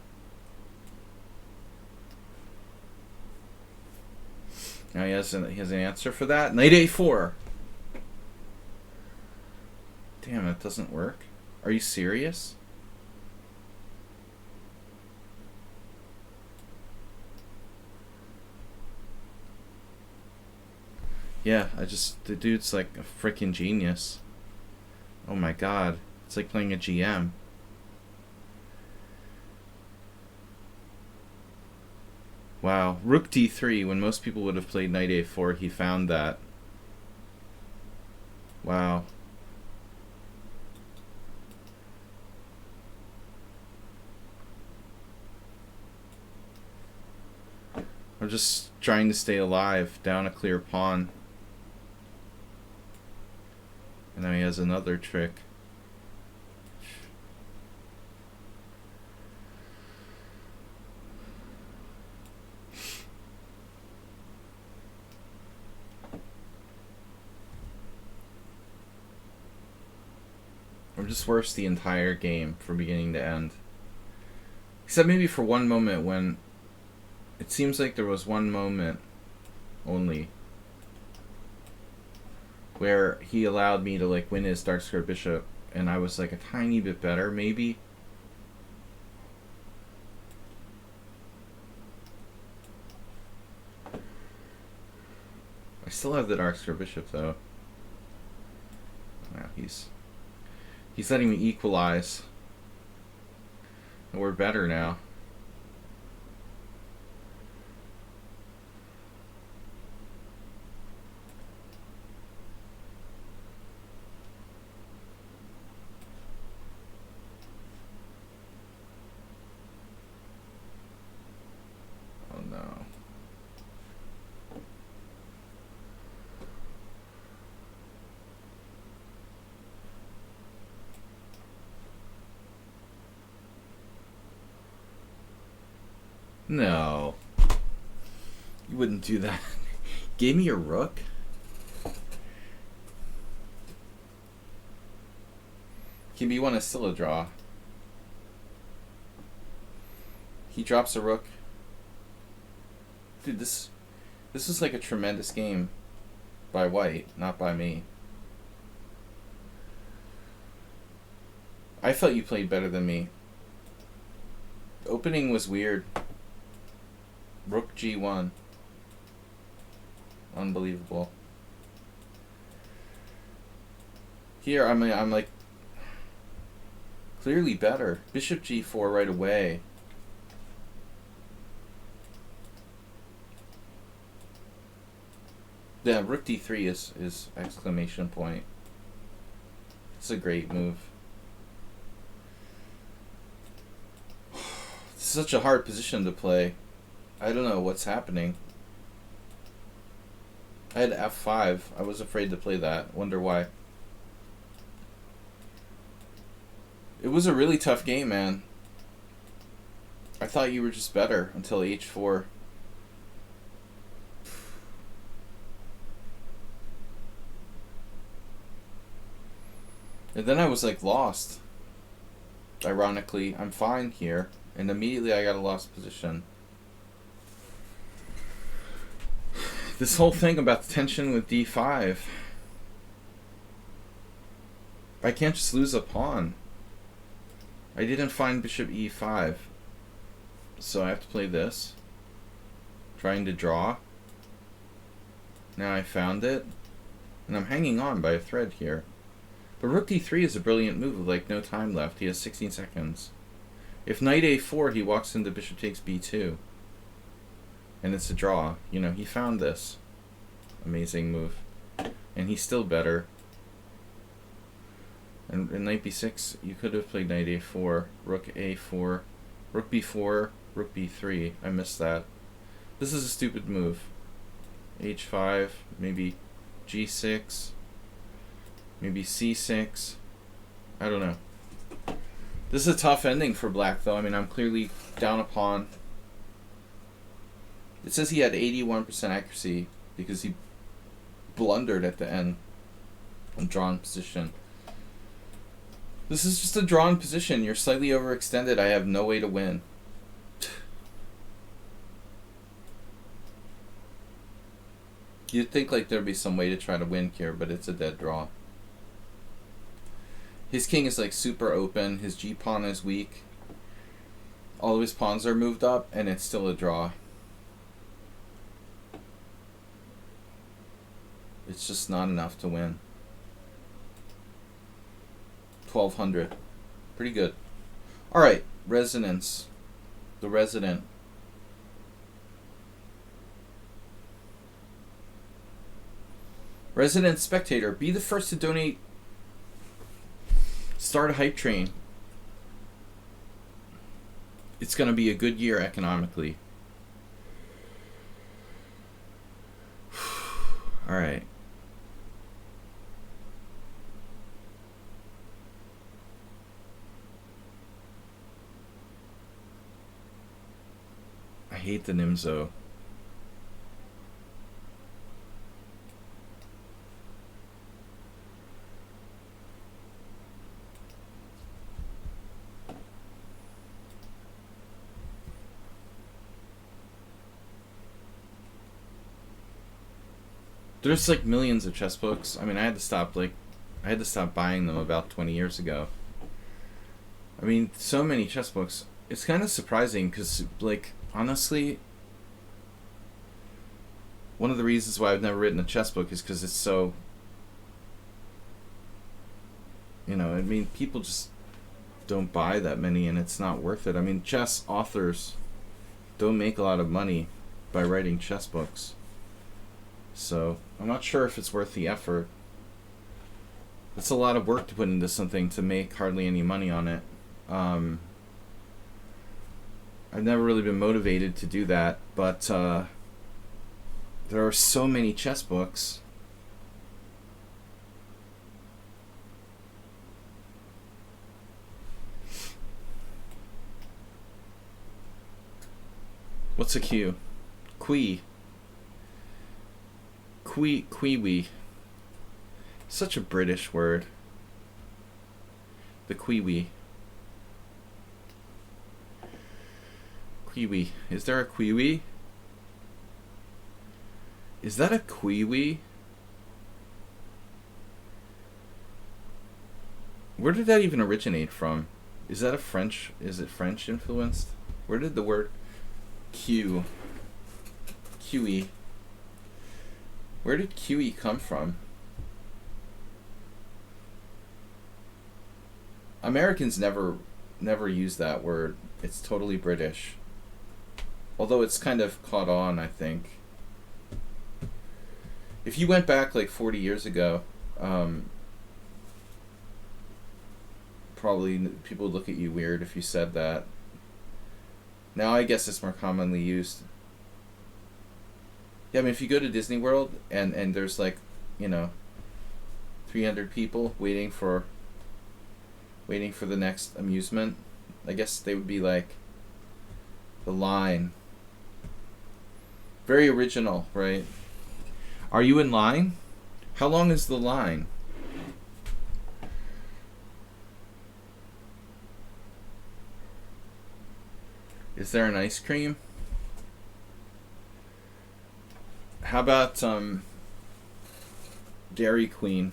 Now he has an answer for that. Knight A4. Damn, it doesn't work. Are you serious? Yeah, the dude's like a freaking genius. Oh my god. It's like playing a GM. Wow. Rook D3, when most people would have played Knight A4, he found that. Wow. I'm just trying to stay alive, down a clear pawn. And now he has another trick. I'm just worse the entire game from beginning to end. Except maybe for one moment when... It seems like there was one moment only where he allowed me to like win his dark square bishop, and I was like a tiny bit better, maybe. I still have the dark square bishop though. Wow, he's letting me equalize. And we're better now. No. You wouldn't do that. Gave me a rook? Can B1 is still a draw. He drops a rook. Dude, this is like a tremendous game by white, not by me. I felt you played better than me. The opening was weird. Rook G1. Unbelievable. Here I'm like clearly better. Bishop G4 right away. Yeah, Rook D3 is exclamation point. It's a great move. It's such a hard position to play. I don't know what's happening. I had F5. I was afraid to play that. Wonder why. It was a really tough game, man. I thought you were just better until H4. And then I was like lost. Ironically, I'm fine here. And immediately I got a lost position. This whole thing about the tension with D5. I can't just lose a pawn. I didn't find bishop e5. So I have to play this. Trying to draw. Now I found it. And I'm hanging on by a thread here. But rook d3 is a brilliant move with like no time left. He has 16 seconds. If knight a4, he walks into bishop takes b2. And it's a draw. You know, he found this. Amazing move. And he's still better. And knight b6, you could have played knight a4, rook a4, rook b4, rook b3. I missed that. This is a stupid move. h5, maybe g6, maybe c6. I don't know. This is a tough ending for black, though. I mean, I'm clearly down a pawn. It says he had 81% accuracy because he blundered at the end in drawn position. This is just a drawn position. You're slightly overextended. I have no way to win. You'd think like there'd be some way to try to win here, but it's a dead draw. His king is like super open. His g-pawn is weak. All of his pawns are moved up, and it's still a draw. It's just not enough to win. 1200. Pretty good. Alright, resonance. The resident. Resident spectator, be the first to donate. Start a hype train. It's going to be a good year economically. Alright. I hate the Nimzo. There's like millions of chess books. I mean, I had to stop buying them about 20 years ago. I mean, so many chess books. It's kind of surprising because, like, honestly, one of the reasons why I've never written a chess book is because it's so, you know, I mean, people just don't buy that many and it's not worth it. I mean, chess authors don't make a lot of money by writing chess books. So, I'm not sure if it's worth the effort. It's a lot of work to put into something to make hardly any money on it. I've never really been motivated to do that, but there are so many chess books. What's a Q? Qui. Kiwi. Such a British word. The Kiwi. Kiwi. Is there a Kiwi? Is that a Kiwi? Where did that even originate from? Is that a French? Is it French influenced? Where did the word Q? Kiwi. Where did QE come from? Americans never use that word. It's totally British. Although it's kind of caught on, I think. If you went back like 40 years ago, probably people would look at you weird if you said that. Now I guess it's more commonly used. Yeah, I mean, if you go to Disney World and there's like, you know, 300 people waiting for the next amusement, I guess they would be like the line. Very original, right? Are you in line? How long is the line? Is there an ice cream? How about Dairy Queen?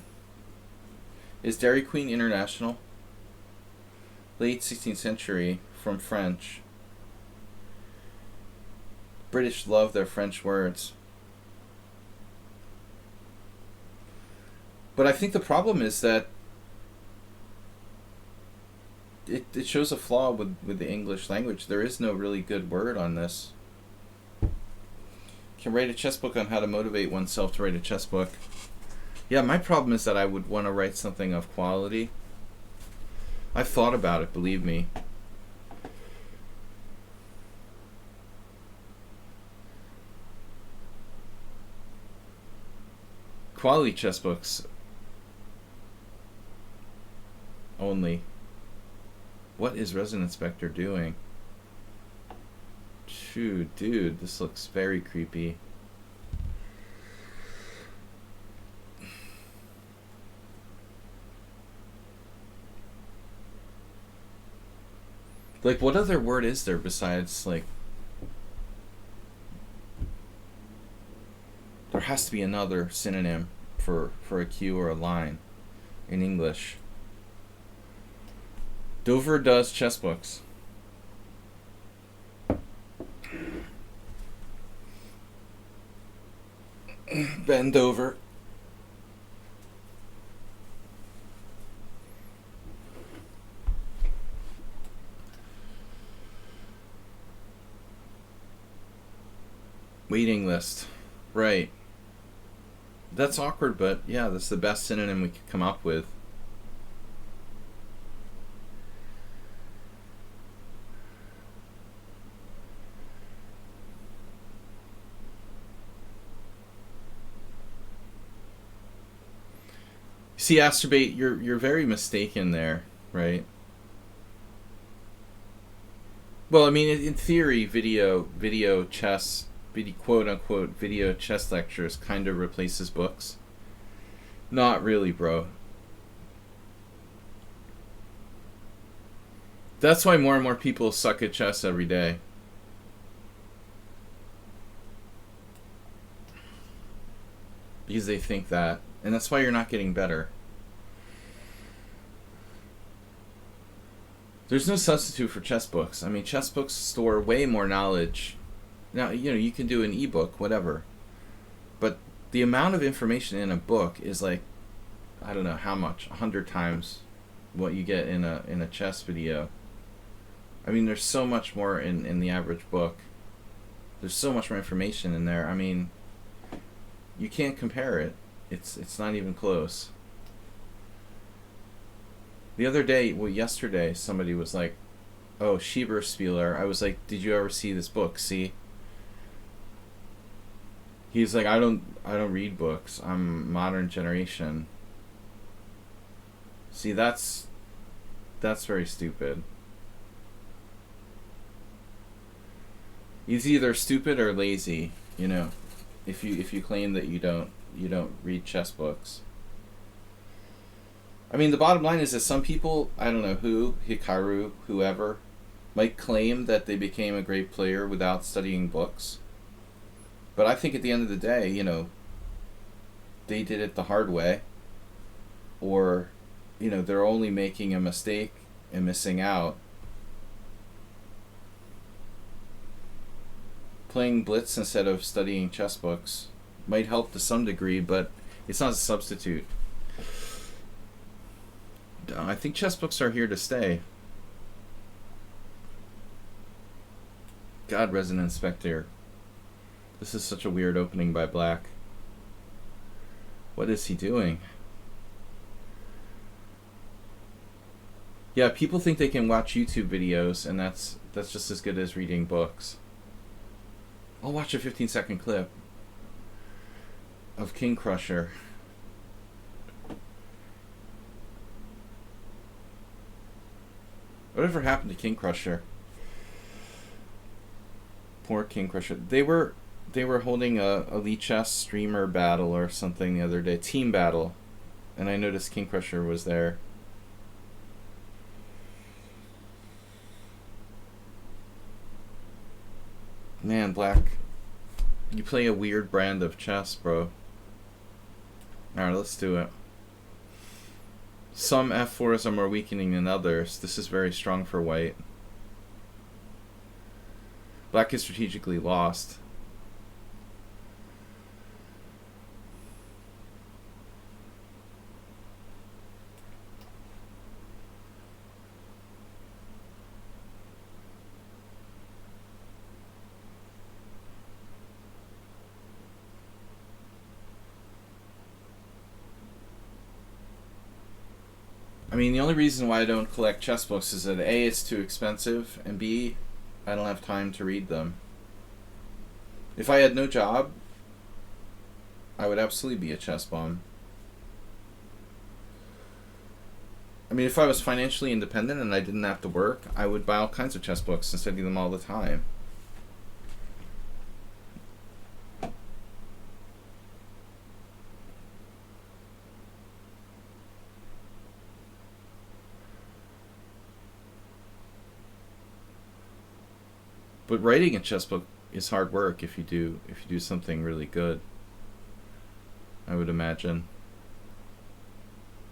Is Dairy Queen international? Late 16th century, from French. British love their French words. But I think the problem is that it shows a flaw with the English language. There is no really good word on this. Can write a chess book on how to motivate oneself to write a chess book. Yeah, my problem is that I would want to write something of quality. I've thought about it, believe me. Quality chess books only. What is Resident Inspector doing? Shoot, dude, this looks very creepy. Like, what other word is there besides, like... There has to be another synonym for a Q or a line in English. Dover does chess books. Bend over. Waiting list. Right. That's awkward, but yeah, that's the best synonym we could come up with. See, Astrobate, you're very mistaken there, right? Well, I mean, in theory, video chess, quote unquote video chess lectures kind of replaces books. Not really, bro. That's why more and more people suck at chess every day. Because they think that. And that's why you're not getting better. There's no substitute for chess books. I mean, chess books store way more knowledge. Now, you know, you can do an ebook, whatever. But the amount of information in a book is like, I don't know how much, 100 times what you get in a chess video. I mean, there's so much more in the average book. There's so much more information in there. I mean, you can't compare it. It's not even close. The other day, well, yesterday, somebody was like, "Oh, Schieberspieler." I was like, "Did you ever see this book?" See? He's like, "I don't read books. I'm modern generation." See, that's very stupid. He's either stupid or lazy, you know, if you claim that you don't read chess books. I mean, the bottom line is that some people, I don't know who, Hikaru, whoever, might claim that they became a great player without studying books. But I think at the end of the day, you know, they did it the hard way. Or, you know, they're only making a mistake and missing out. Playing Blitz instead of studying chess books might help to some degree, but it's not a substitute. I think chess books are here to stay. God, Resident Inspector. This is such a weird opening by Black. What is he doing? Yeah, people think they can watch YouTube videos, and that's just as good as reading books. I'll watch a 15-second clip of King Crusher. Whatever happened to King Crusher? Poor King Crusher. They were holding a Lichess streamer battle or something the other day, team battle, and I noticed King Crusher was there. Man, Black, you play a weird brand of chess, bro. Alright, let's do it. Some f4s are more weakening than others. This is very strong for white. Black is strategically lost. I mean, the only reason why I don't collect chess books is that A, it's too expensive, and B, I don't have time to read them. If I had no job, I would absolutely be a chess bum. I mean, if I was financially independent and I didn't have to work, I would buy all kinds of chess books and study them all the time. But writing a chess book is hard work if you do something really good, I would imagine.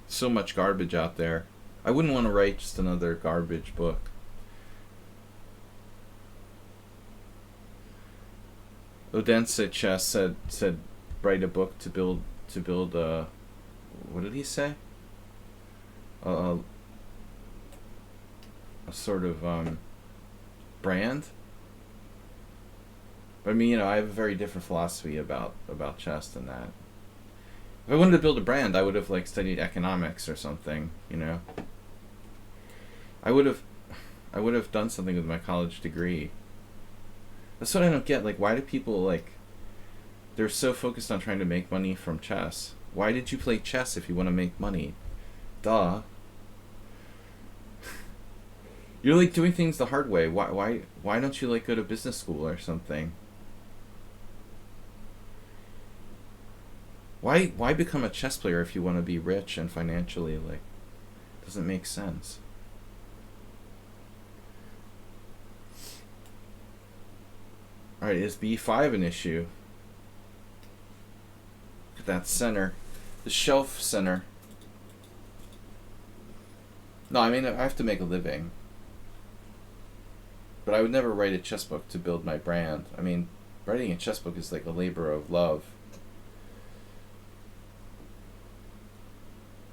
So much garbage out there. I wouldn't want to write just another garbage book. Odense Chess said write a book to build what did he say? A sort of brand. But I mean, I have a very different philosophy about chess than that. If I wanted to build a brand, I would have studied economics or something, I would have done something with my college degree. That's what I don't get. Why do people they're so focused on trying to make money from chess? Why did you play chess if you want to make money? Duh. You're doing things the hard way. Why don't you go to business school or something? Why become a chess player if you want to be rich and financially doesn't make sense. All right, is B5 an issue? Look at that center, the shelf center. No, I mean I have to make a living, but I would never write a chess book to build my brand. I mean, writing a chess book is a labor of love.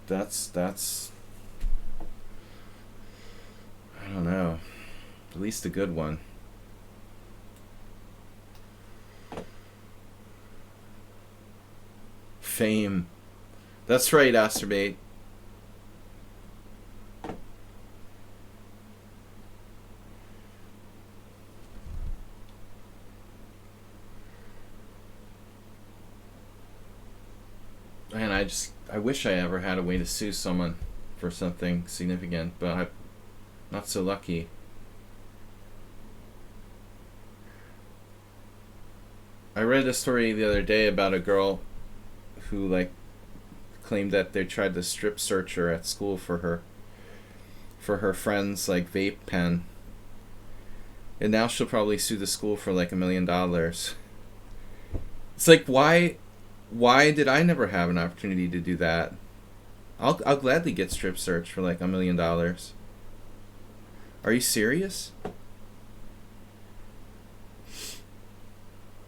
That's I don't know, at least a good one. Fame. That's right, Asterbate. And I wish I ever had a way to sue someone for something significant, but I'm not so lucky. I read a story the other day about a girl who claimed that they tried to strip search her at school for her friend's vape pen, and now she'll probably sue the school for $1 million. It's why did I never have an opportunity to do that? I'll gladly get strip searched for $1 million. Are you serious?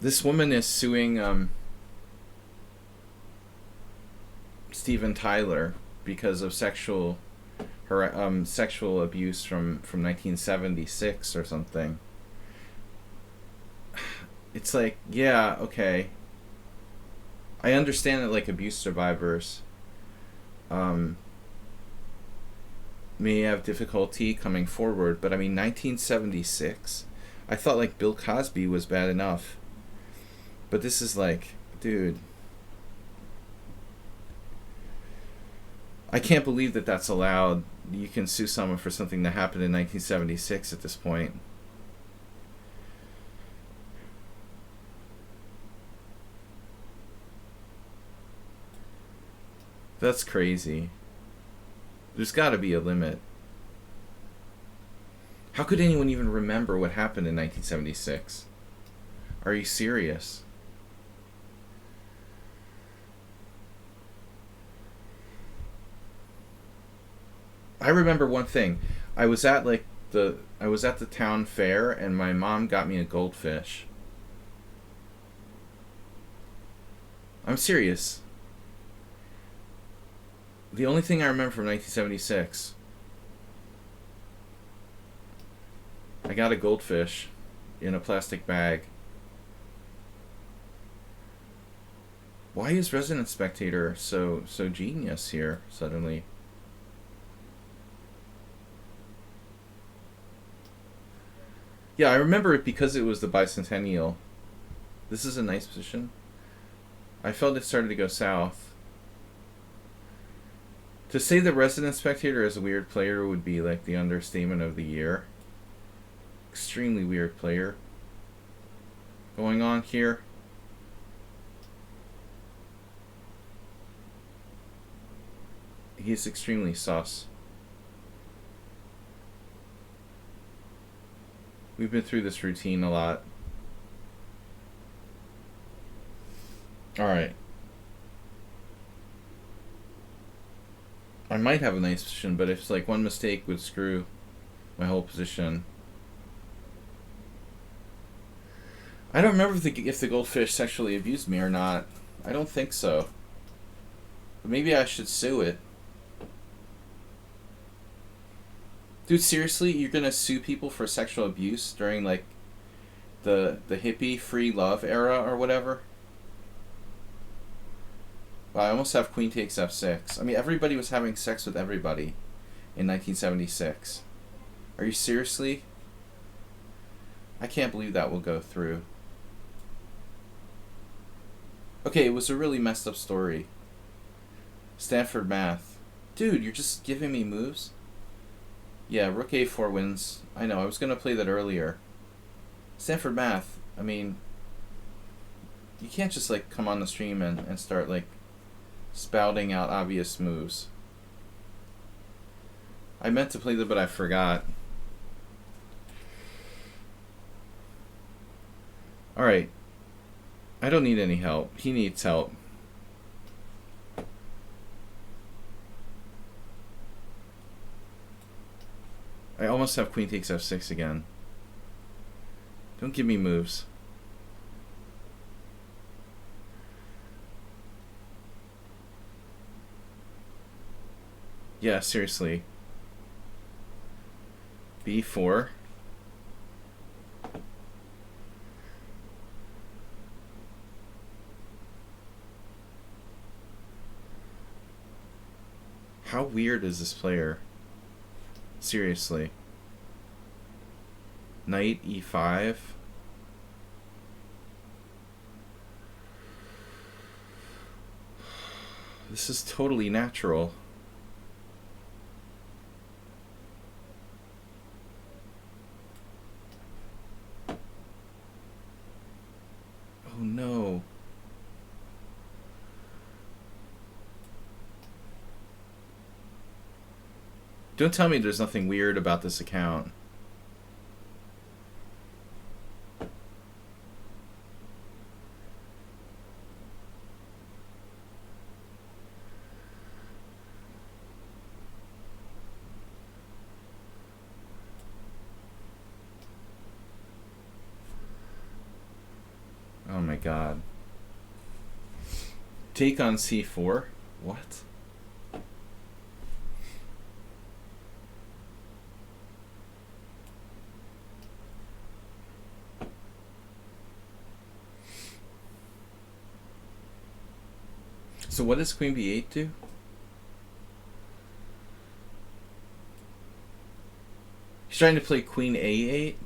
This woman is suing Steven Tyler because of sexual abuse from 1976 or something. It's yeah, okay. I understand that abuse survivors may have difficulty coming forward, but I mean 1976. I thought Bill Cosby was bad enough, but this is dude. I can't believe that that's allowed. You can sue someone for something that happened in 1976 at this point. That's crazy. There's got to be a limit. How could anyone even remember what happened in 1976? Are you serious? I remember one thing. I was at like I was at the town fair and my mom got me a goldfish. I'm serious. The only thing I remember from 1976. I got a goldfish in a plastic bag. Why is Resident Spectator so genius here suddenly? Yeah, I remember it because it was the bicentennial. This is a nice position. I felt it started to go south. To say the Resident Spectator is a weird player would be like the understatement of the year. Extremely weird player going on here. He's extremely sus. We've been through this routine a lot. Alright. I might have a nice position, but if like one mistake would screw my whole position. I don't remember if the goldfish sexually abused me or not. I don't think so. But maybe I should sue it. Dude, seriously? You're gonna sue people for sexual abuse during, like, the hippie free love era or whatever? Wow, I almost have queen takes f6. I mean, everybody was having sex with everybody in 1976. Are you seriously? I can't believe that will go through. Okay, it was a really messed up story. Stanford math. Dude, you're just giving me moves? Yeah, rook a4 wins. I know, I was going to play that earlier. Stanford math, I mean, you can't just like come on the stream and start like spouting out obvious moves. I meant to play that, but I forgot. Alright. I don't need any help. He needs help. I almost have queen takes f6 again. Don't give me moves. Yeah, seriously. b4. How weird is this player? Seriously. Knight e5. This is totally natural. Oh no. Don't tell me there's nothing weird about this account. Oh my god. Take on c4? What? So what does queen b8 do? He's trying to play queen a8?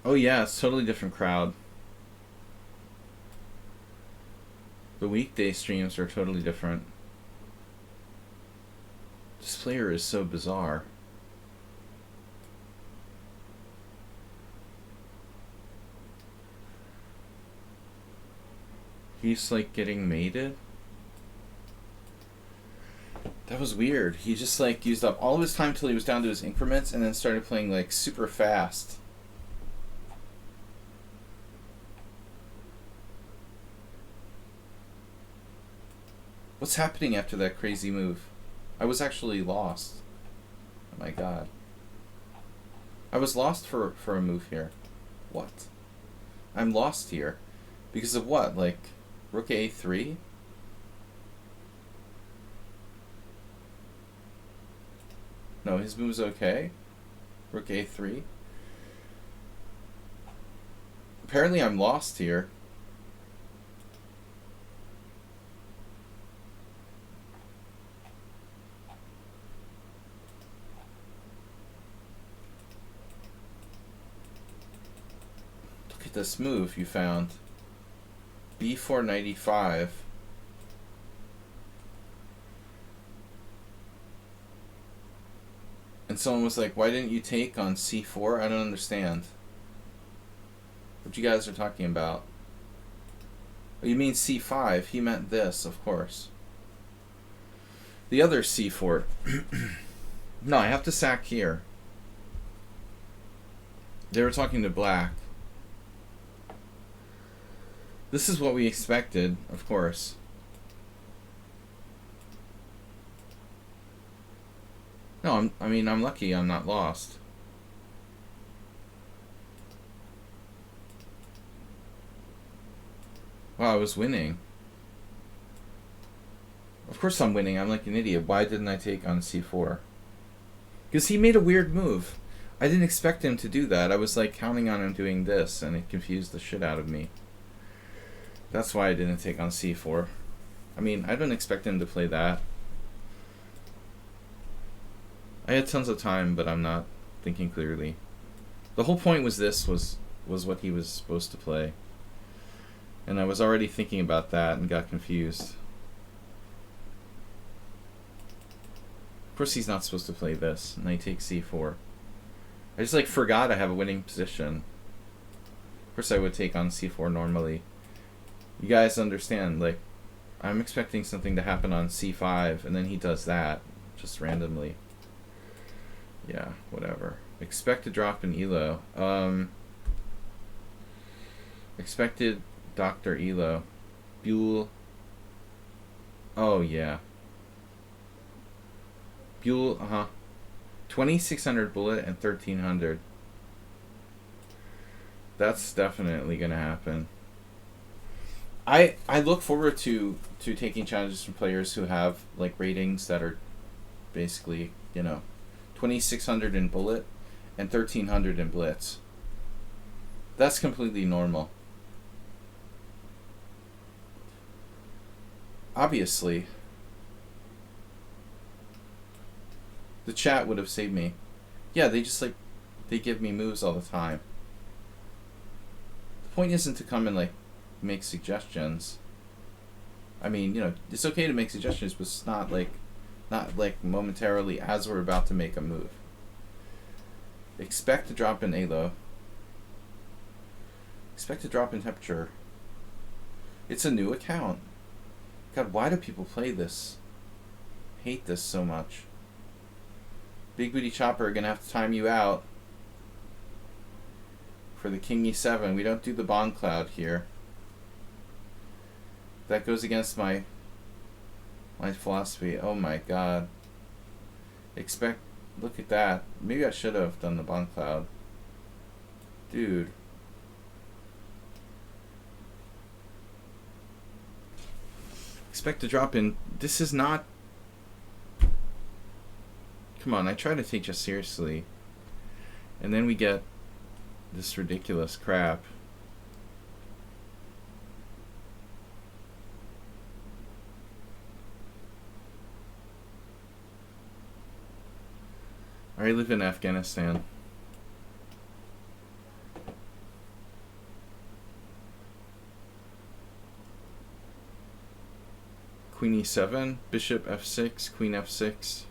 Oh yeah, it's a totally different crowd. The weekday streams are totally different. This player is so bizarre. He's like getting mated? That was weird. He just like used up all of his time till he was down to his increments and then started playing like super fast. What's happening after that crazy move? I was actually lost. Oh my god. I was lost for a move here. What? I'm lost here. Because of what? Like, rook a3? No, his move's okay. Rook a3. Apparently I'm lost here. Look at this move you found. b495. And someone was like, why didn't you take on c4? I don't understand. What you guys are talking about. Oh, you mean c5. He meant this, of course. The other c4. No, I have to sack here. They were talking to black. This is what we expected, of course. No, I'm lucky I'm not lost. Wow, I was winning. Of course I'm winning. I'm like an idiot. Why didn't I take on c4? Because he made a weird move. I didn't expect him to do that. I was like counting on him doing this, and it confused the shit out of me. That's why I didn't take on c4. I mean, I don't expect him to play that. I had tons of time, but I'm not thinking clearly. The whole point was this was what he was supposed to play. And I was already thinking about that and got confused. Of course he's not supposed to play this, and I take c4. I just like forgot I have a winning position. Of course I would take on c4 normally. You guys understand, like, I'm expecting something to happen on c5, and then he does that, just randomly. Yeah, whatever. Expect to drop in elo. Expected Dr. Elo. Buell. Oh, yeah. Buell, 2600 bullet and 1300. That's definitely gonna happen. I look forward to taking challenges from players who have like ratings that are basically, 2600 in bullet and 1300 in blitz. That's completely normal. Obviously, the chat would have saved me. Yeah, they just they give me moves all the time. The point isn't to come and make suggestions. I mean, it's okay to make suggestions, but it's not momentarily as we're about to make a move. Expect to drop in elo. Expect to drop in temperature. It's a new account. God, why do people play this? Hate this so much. Big Booty Chopper, gonna have to time you out for the King E7. We don't do the Bond Cloud here. That goes against my philosophy. Oh my god. Look at that. Maybe I should have done the Bond Cloud. Dude. Expect to drop in. This is not... Come on, I try to take you seriously. And then we get this ridiculous crap. I live in Afghanistan. Queen E7, Bishop F6, Queen F6.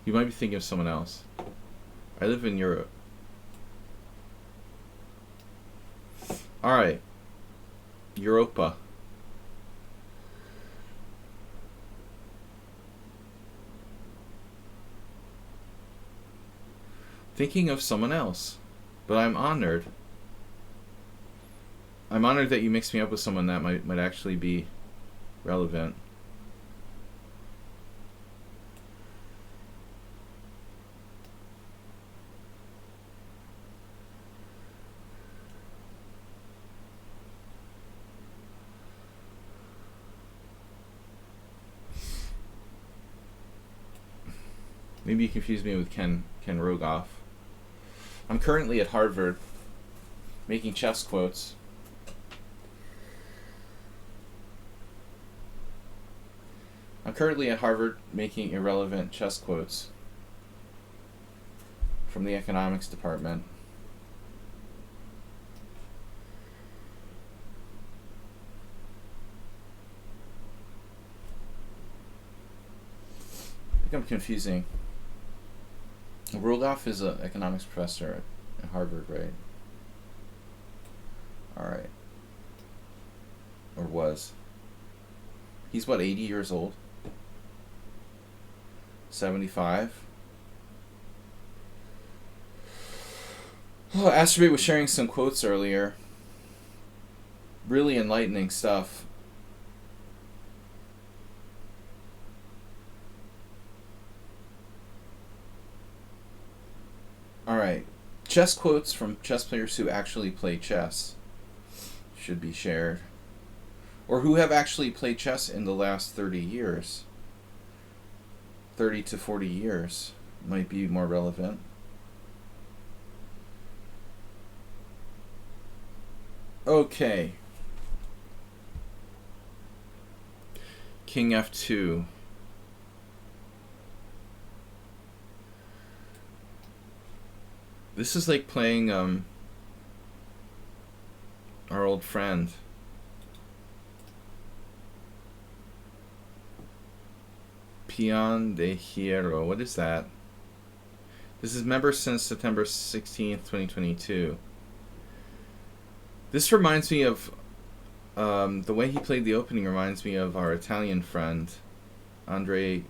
You might be thinking of someone else. I live in Europe. Alright. Europa. thinking of someone else. But I'm honored. I'm honored that you mixed me up with someone that might actually be relevant. Maybe you confused me with Ken Rogoff. I'm currently at Harvard making chess quotes. I'm currently at Harvard making irrelevant chess quotes from the economics department. I think I'm confusing. Rogoff is an economics professor at Harvard, right? Alright. Or was. He's what, 80 years old? 75? Oh, Astrobate was sharing some quotes earlier. Really enlightening stuff. Alright. Chess quotes from chess players who actually play chess should be shared. Or who have actually played chess in the last 30 years. 30 to 40 years might be more relevant. Okay. King F2. This is like playing our old friend. Peon de Hierro. What is that? This is member since September 16th, 2022. This reminds me of the way he played the opening reminds me of our Italian friend, Andrea.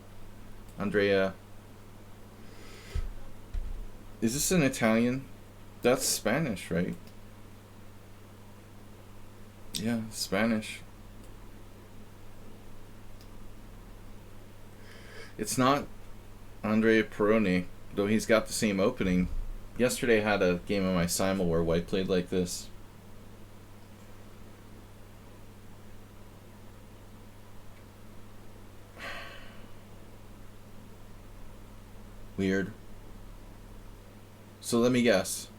Is this an Italian? That's Spanish, right? Yeah, Spanish. It's not Andrea Peroni, though he's got the same opening. Yesterday I had a game on my simul where white played like this. Weird. So let me guess.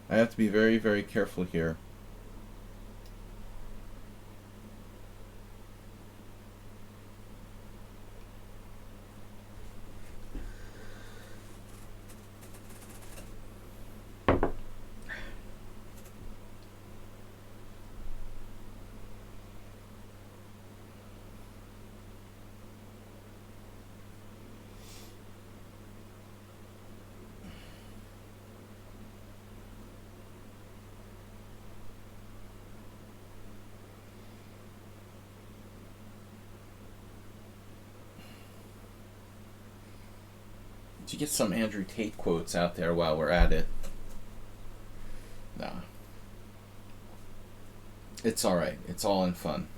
I have to be very, very careful here. To get some Andrew Tate quotes out there while we're at it. Nah. It's alright. It's all in fun.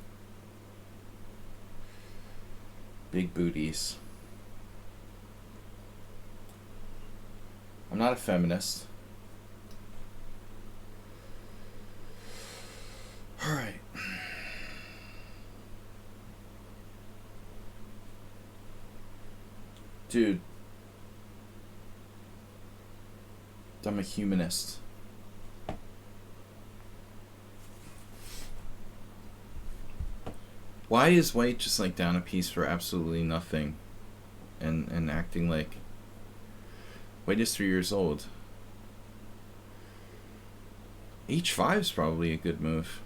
Big booties. I'm not a feminist. Alright. Dude. I'm a humanist. Why is white just like down a piece for absolutely nothing and acting like white is 3 years old? H5 is probably a good move.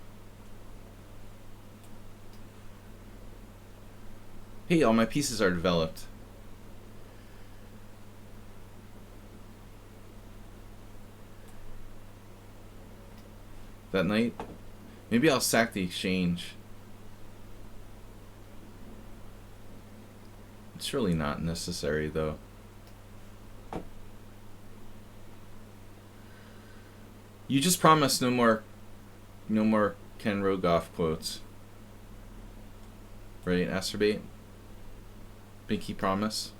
Hey, all my pieces are developed. That night? Maybe I'll sack the exchange. It's really not necessary, though. You just promised no more Ken Rogoff quotes. Right, Acerbate? Pinky promise.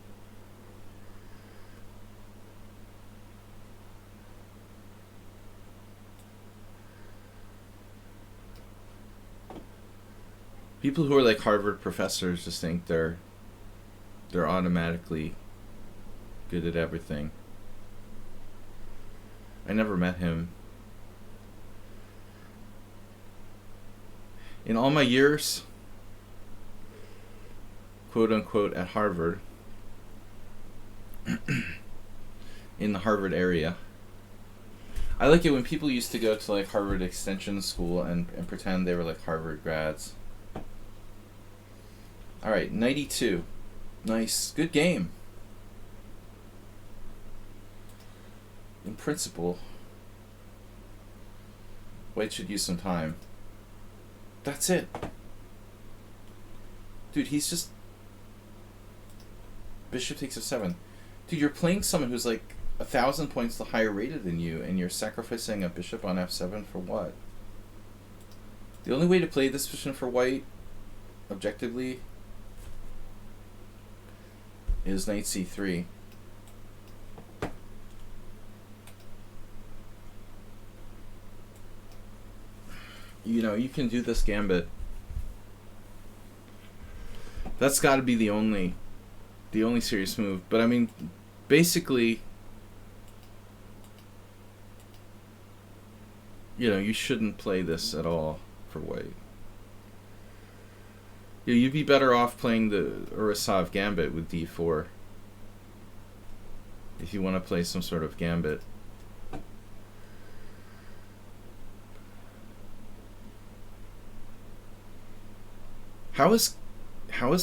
People who are like Harvard professors just think they're automatically good at everything. I never met him. In all my years, quote unquote, at Harvard, in the Harvard area, I like it when people used to go to like Harvard Extension School and pretend they were like Harvard grads. Alright, 92. Nice. Good game. In principle, White should use some time. That's it. Dude, he's just... Bishop takes f7. Dude, you're playing someone who's like 1,000 points higher rated than you, and you're sacrificing a bishop on f7 for what? The only way to play this position for White, objectively, is knight c3. You know, you can do this gambit. That's got to be the only serious move. But I mean, basically, you know, you shouldn't play this at all for White. Yeah, you'd be better off playing the Urasov gambit with d4 if you want to play some sort of gambit. How is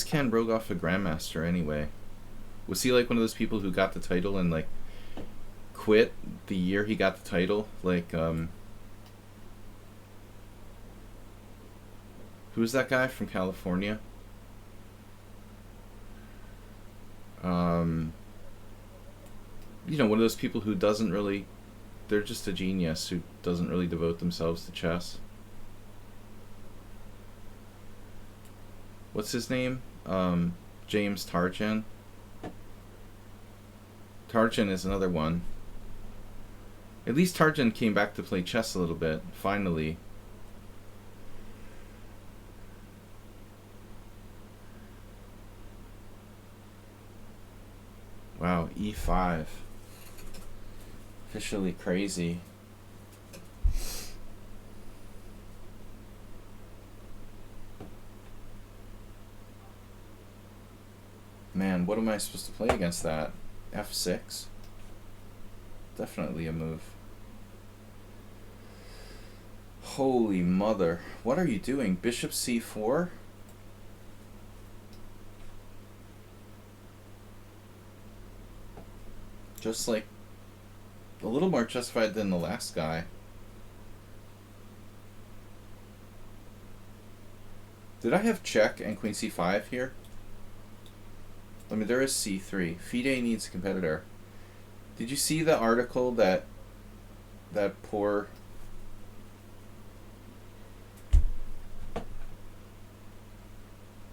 Ken Rogoff a grandmaster anyway? Was he like one of those people who got the title and like quit the year he got the title? Like who's that guy from California? You know, one of those people who doesn't really... They're just a genius who doesn't really devote themselves to chess. What's his name? James Tarjan. Tarjan is another one. At least Tarjan came back to play chess a little bit, finally. Wow, e5. Officially crazy. Man, what am I supposed to play against that? f6? Definitely a move. Holy mother. What are you doing? Bishop c4? Just like a little more justified than the last guy. Did I have check and queen c5 here? I mean, there is c3. FIDE needs a competitor. Did you see the article that poor...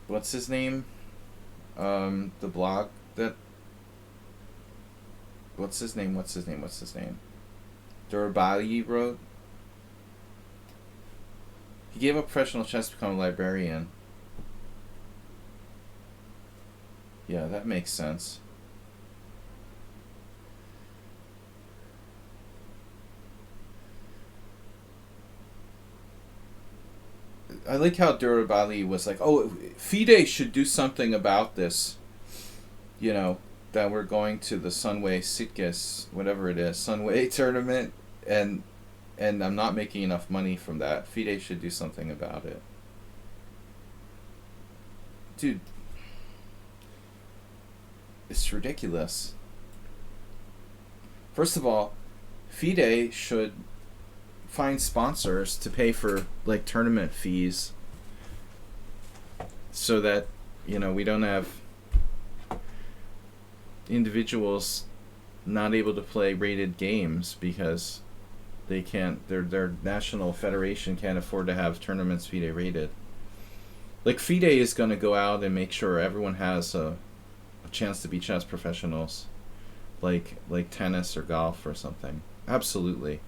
What's his name? The blog that... What's his name? Durabali wrote? He gave up professional chess to become a librarian. Yeah, that makes sense. I like how Durabali was like, oh, FIDE should do something about this. You know, that we're going to the Sunway Sitkis, whatever it is, Sunway tournament, and I'm not making enough money from that. FIDE should do something about it. Dude, it's ridiculous. First of all, FIDE should find sponsors to pay for like tournament fees so that, you know, we don't have individuals not able to play rated games because They can't. Their national federation can't afford to have tournaments FIDE rated. Like FIDE is gonna go out and make sure everyone has a chance to be chess professionals, like tennis or golf or something. Absolutely.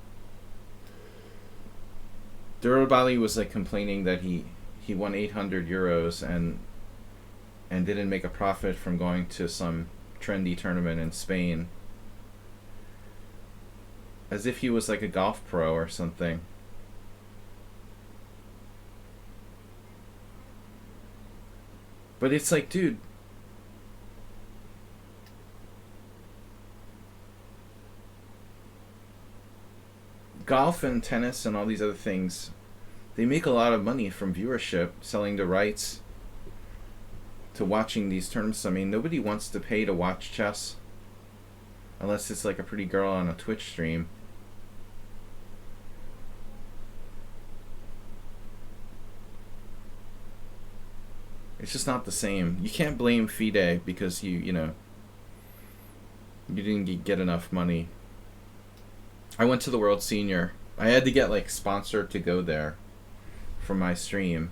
Durabali was like complaining that he won 800 euros and didn't make a profit from going to some trendy tournament in Spain. As if he was like a golf pro or something. But it's like, dude, golf and tennis and all these other things, they make a lot of money from viewership, selling the rights to watching these tournaments. I mean, nobody wants to pay to watch chess unless it's like a pretty girl on a Twitch stream. It's just not the same. You can't blame FIDE because you didn't get enough money. I went to the World Senior. I had to get like sponsored to go there for my stream.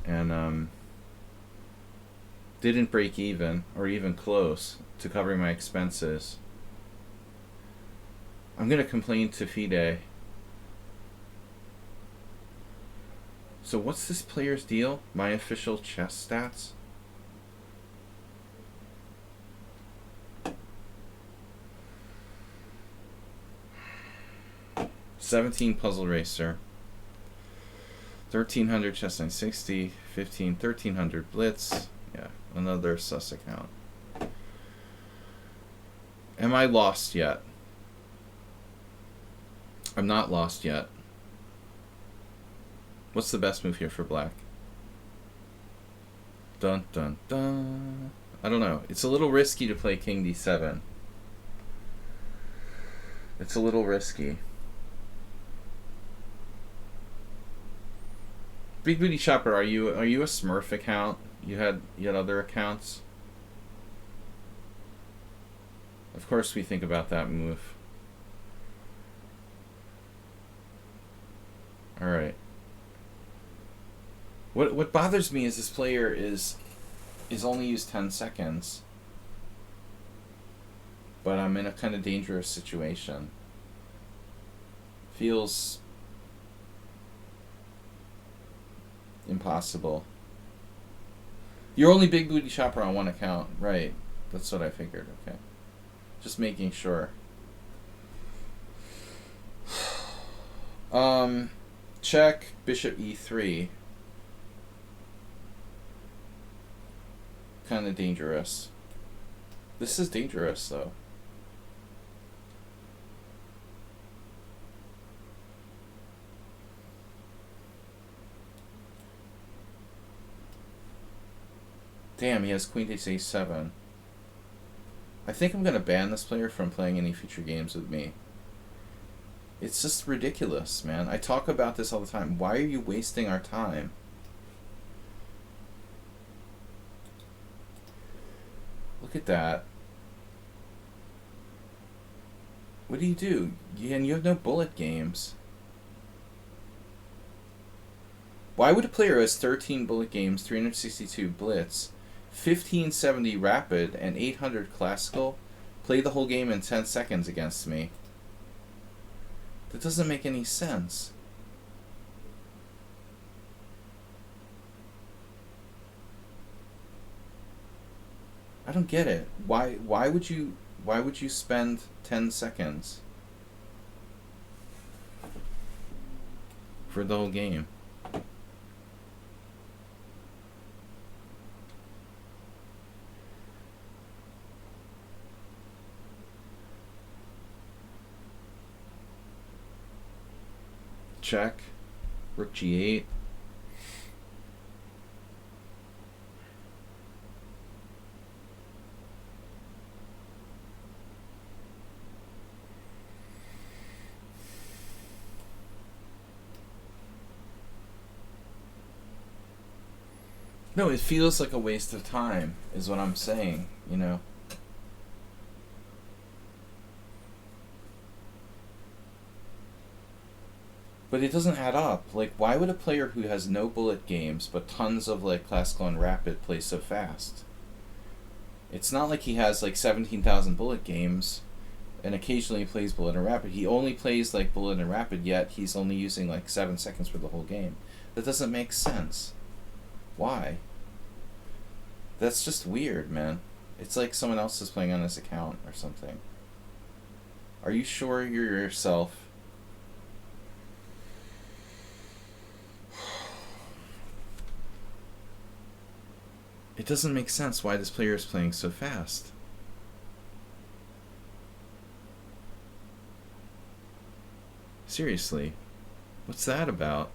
And didn't break even or even close to covering my expenses. I'm gonna complain to FIDE. So what's this player's deal? My official chess stats? $17 Puzzle Racer, 1,300 Chess 960, 1,300 Blitz. Yeah, another sus account. Am I lost yet? I'm not lost yet. What's the best move here for black? Dun dun dun. I don't know. It's a little risky to play King D7. It's a little risky. Big Booty Chopper, are you a Smurf account? You had other accounts? Of course we think about that move. Alright. What bothers me is this player is only used 10 seconds. But I'm in a kind of dangerous situation. Feels impossible. You're only Big Booty Chopper on one account, right? That's what I figured. Okay, just making sure. Check Bishop E3. Kind of dangerous. This is dangerous though. Damn, he has Queen takes A7. I think I'm going to ban this player from playing any future games with me. It's just ridiculous, man. I talk about this all the time. Why are you wasting our time? Look at that. What do? And you have no bullet games. Why would a player who has 13 bullet games, 362 blitz, 1570 rapid, and 800 classical play the whole game in 10 seconds against me? That doesn't make any sense. I don't get it. Why would you spend 10 seconds for the whole game? Check. Rook G8. No, it feels like a waste of time, is what I'm saying, you know. But it doesn't add up. Like, why would a player who has no bullet games but tons of like classical and rapid play so fast? It's not like he has like 17,000 bullet games and occasionally he plays bullet and rapid. He only plays like bullet and rapid, yet he's only using like 7 seconds for the whole game. That doesn't make sense. Why? That's just weird, man. It's like someone else is playing on this account or something. Are you sure you're yourself? It doesn't make sense why this player is playing so fast. Seriously, what's that about?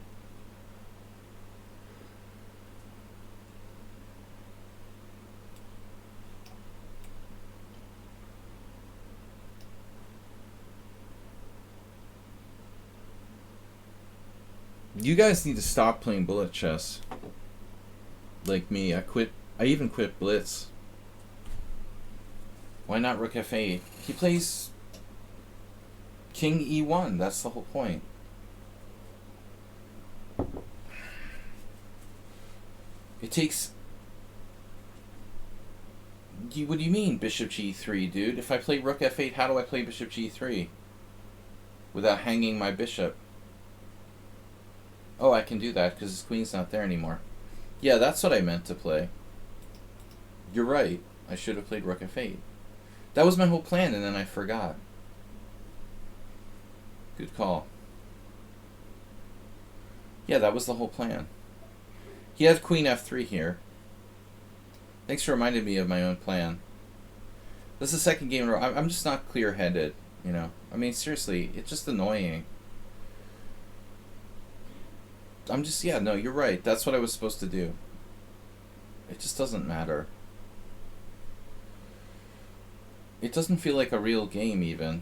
You guys need to stop playing bullet chess. Like me, I even quit Blitz. Why not Rook F8? He plays King E1, that's the whole point. It takes... What do you mean, Bishop G3, dude? If I play Rook F8, how do I play Bishop G3? Without hanging my bishop. Oh, I can do that because his queen's not there anymore. Yeah, that's what I meant to play. You're right. I should have played Rook F8. That was my whole plan, and then I forgot. Good call. Yeah, that was the whole plan. He had Queen F3 here. Thanks for reminding me of my own plan. This is the second game in a row. I'm just not clear-headed, you know. I mean, seriously, it's just annoying. I'm just, yeah, no, you're right. That's what I was supposed to do. It just doesn't matter. It doesn't feel like a real game, even.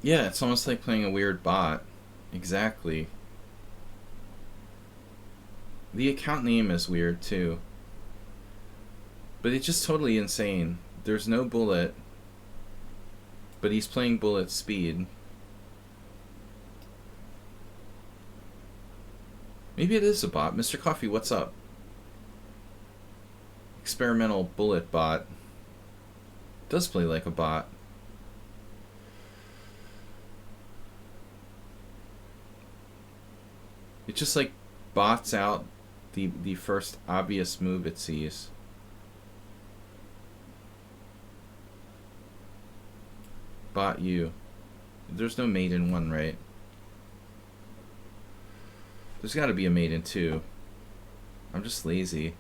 Yeah, it's almost like playing a weird bot. Exactly. The account name is weird, too. But it's just totally insane. There's no bullet, but he's playing bullet speed. Maybe it is a bot. Mr. Coffee, what's up? Experimental bullet bot. Does play like a bot. It just like bots out the first obvious move it sees. Bot you. There's no mate in 1, right? There's got to be a mate in 2. I'm just lazy.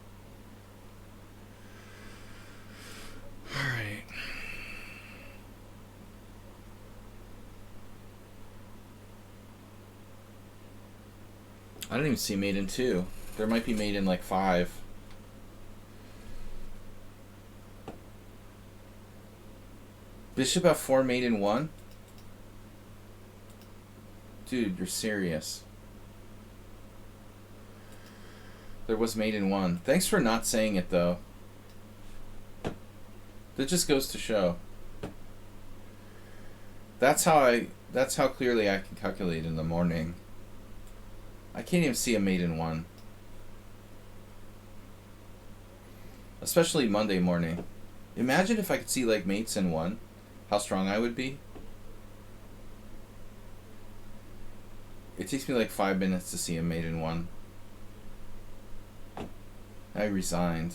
Alright. I don't even see mate in 2. There might be mate in like 5. Bishop F4 mate in 1? Dude, you're serious. There was mate in 1. Thanks for not saying it though. That just goes to show. That's how clearly I can calculate in the morning. I can't even see a mate in 1. Especially Monday morning. Imagine if I could see like mates in 1. How strong I would be. It takes me like 5 minutes to see a mate in 1. I resigned.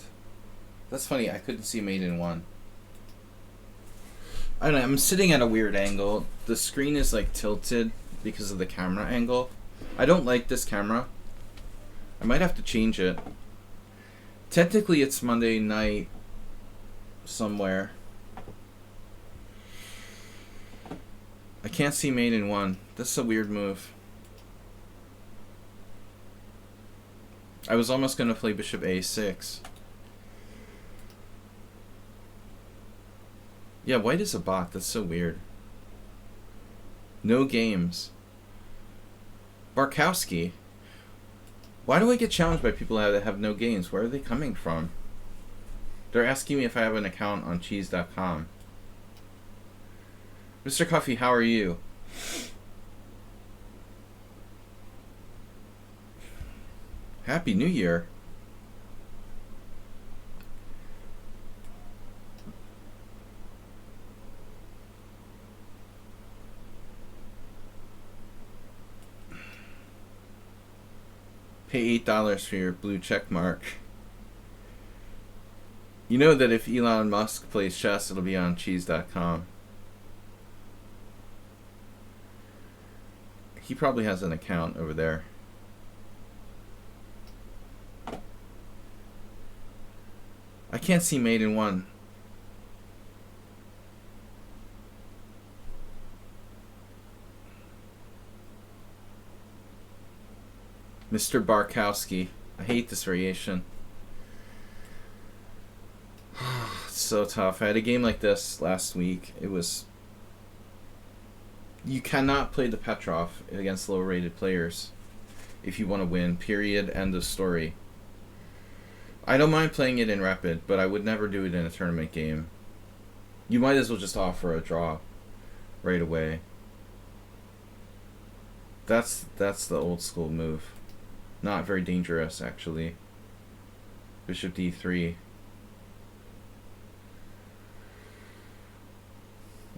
That's funny, I couldn't see mate in 1. I don't know, I'm sitting at a weird angle. The screen is like tilted because of the camera angle. I don't like this camera. I might have to change it. Technically it's Monday night somewhere. I can't see mate in 1. That's a weird move. I was almost going to play bishop a6. Yeah, white is a bot. That's so weird. No games. Barkowski. Why do I get challenged by people that have no games? Where are they coming from? They're asking me if I have an account on cheese.com. Mr. Coffee, how are you? Happy New Year. Pay $8 for your blue check mark. You know that if Elon Musk plays chess, it'll be on cheese.com. He probably has an account over there. I can't see Made in One. Mr. Barkowski. I hate this variation. It's so tough. I had a game like this last week. It was... You cannot play the Petrov against low-rated players if you want to win. Period. End of story. I don't mind playing it in Rapid, but I would never do it in a tournament game. You might as well just offer a draw right away. That's the old school move. Not very dangerous, actually. Bishop d3.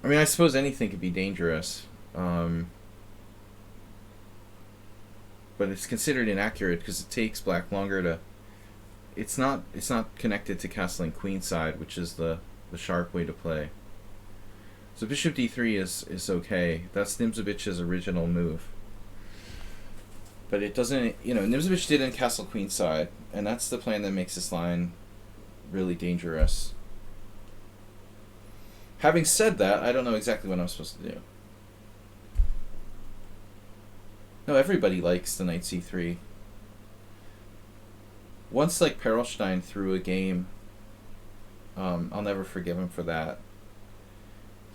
I mean, I suppose anything could be dangerous. But it's considered inaccurate because it takes black longer to... It's not connected to castling queenside, which is the sharp way to play. So bishop d3 is okay. That's Nimzovich's original move. But it doesn't, Nimzovich didn't castle queenside, and that's the plan that makes this line really dangerous. Having said that, I don't know exactly what I'm supposed to do. No, everybody likes the knight c3. Once, Perelstein threw a game, I'll never forgive him for that.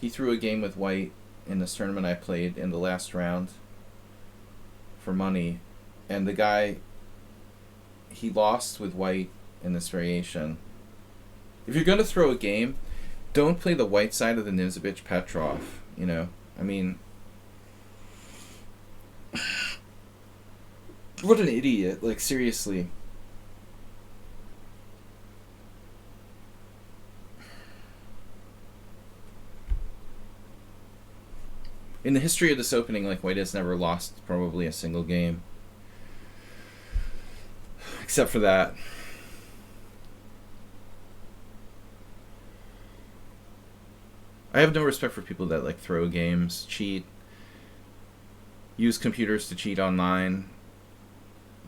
He threw a game with white in this tournament I played in the last round for money, and the guy, he lost with white in this variation. If you're going to throw a game, don't play the white side of the Nimzovich Petrov, I mean... What an idiot, seriously. In the history of this opening, white has never lost probably a single game. Except for that. I have no respect for people that throw games, cheat, use computers to cheat online,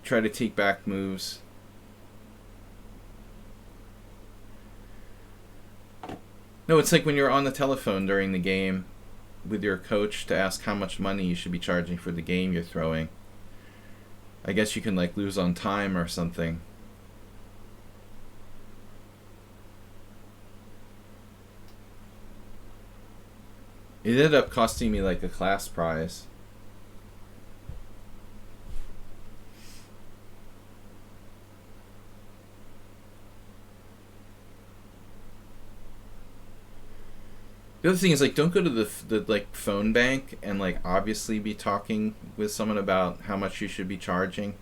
try to take back moves. No, it's like when you're on the telephone during the game with your coach to ask how much money you should be charging for the game you're throwing. I guess you can lose on time or something. It ended up costing me a class prize. The other thing is don't go to the phone bank and obviously be talking with someone about how much you should be charging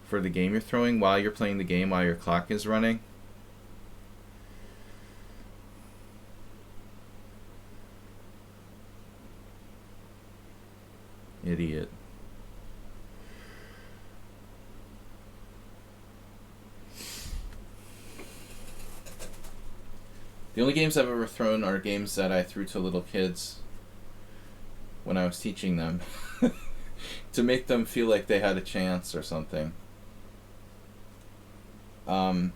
for the game you're throwing while you're playing the game while your clock is running. Idiot. The only games I've ever thrown are games that I threw to little kids when I was teaching them to make them feel like they had a chance or something. And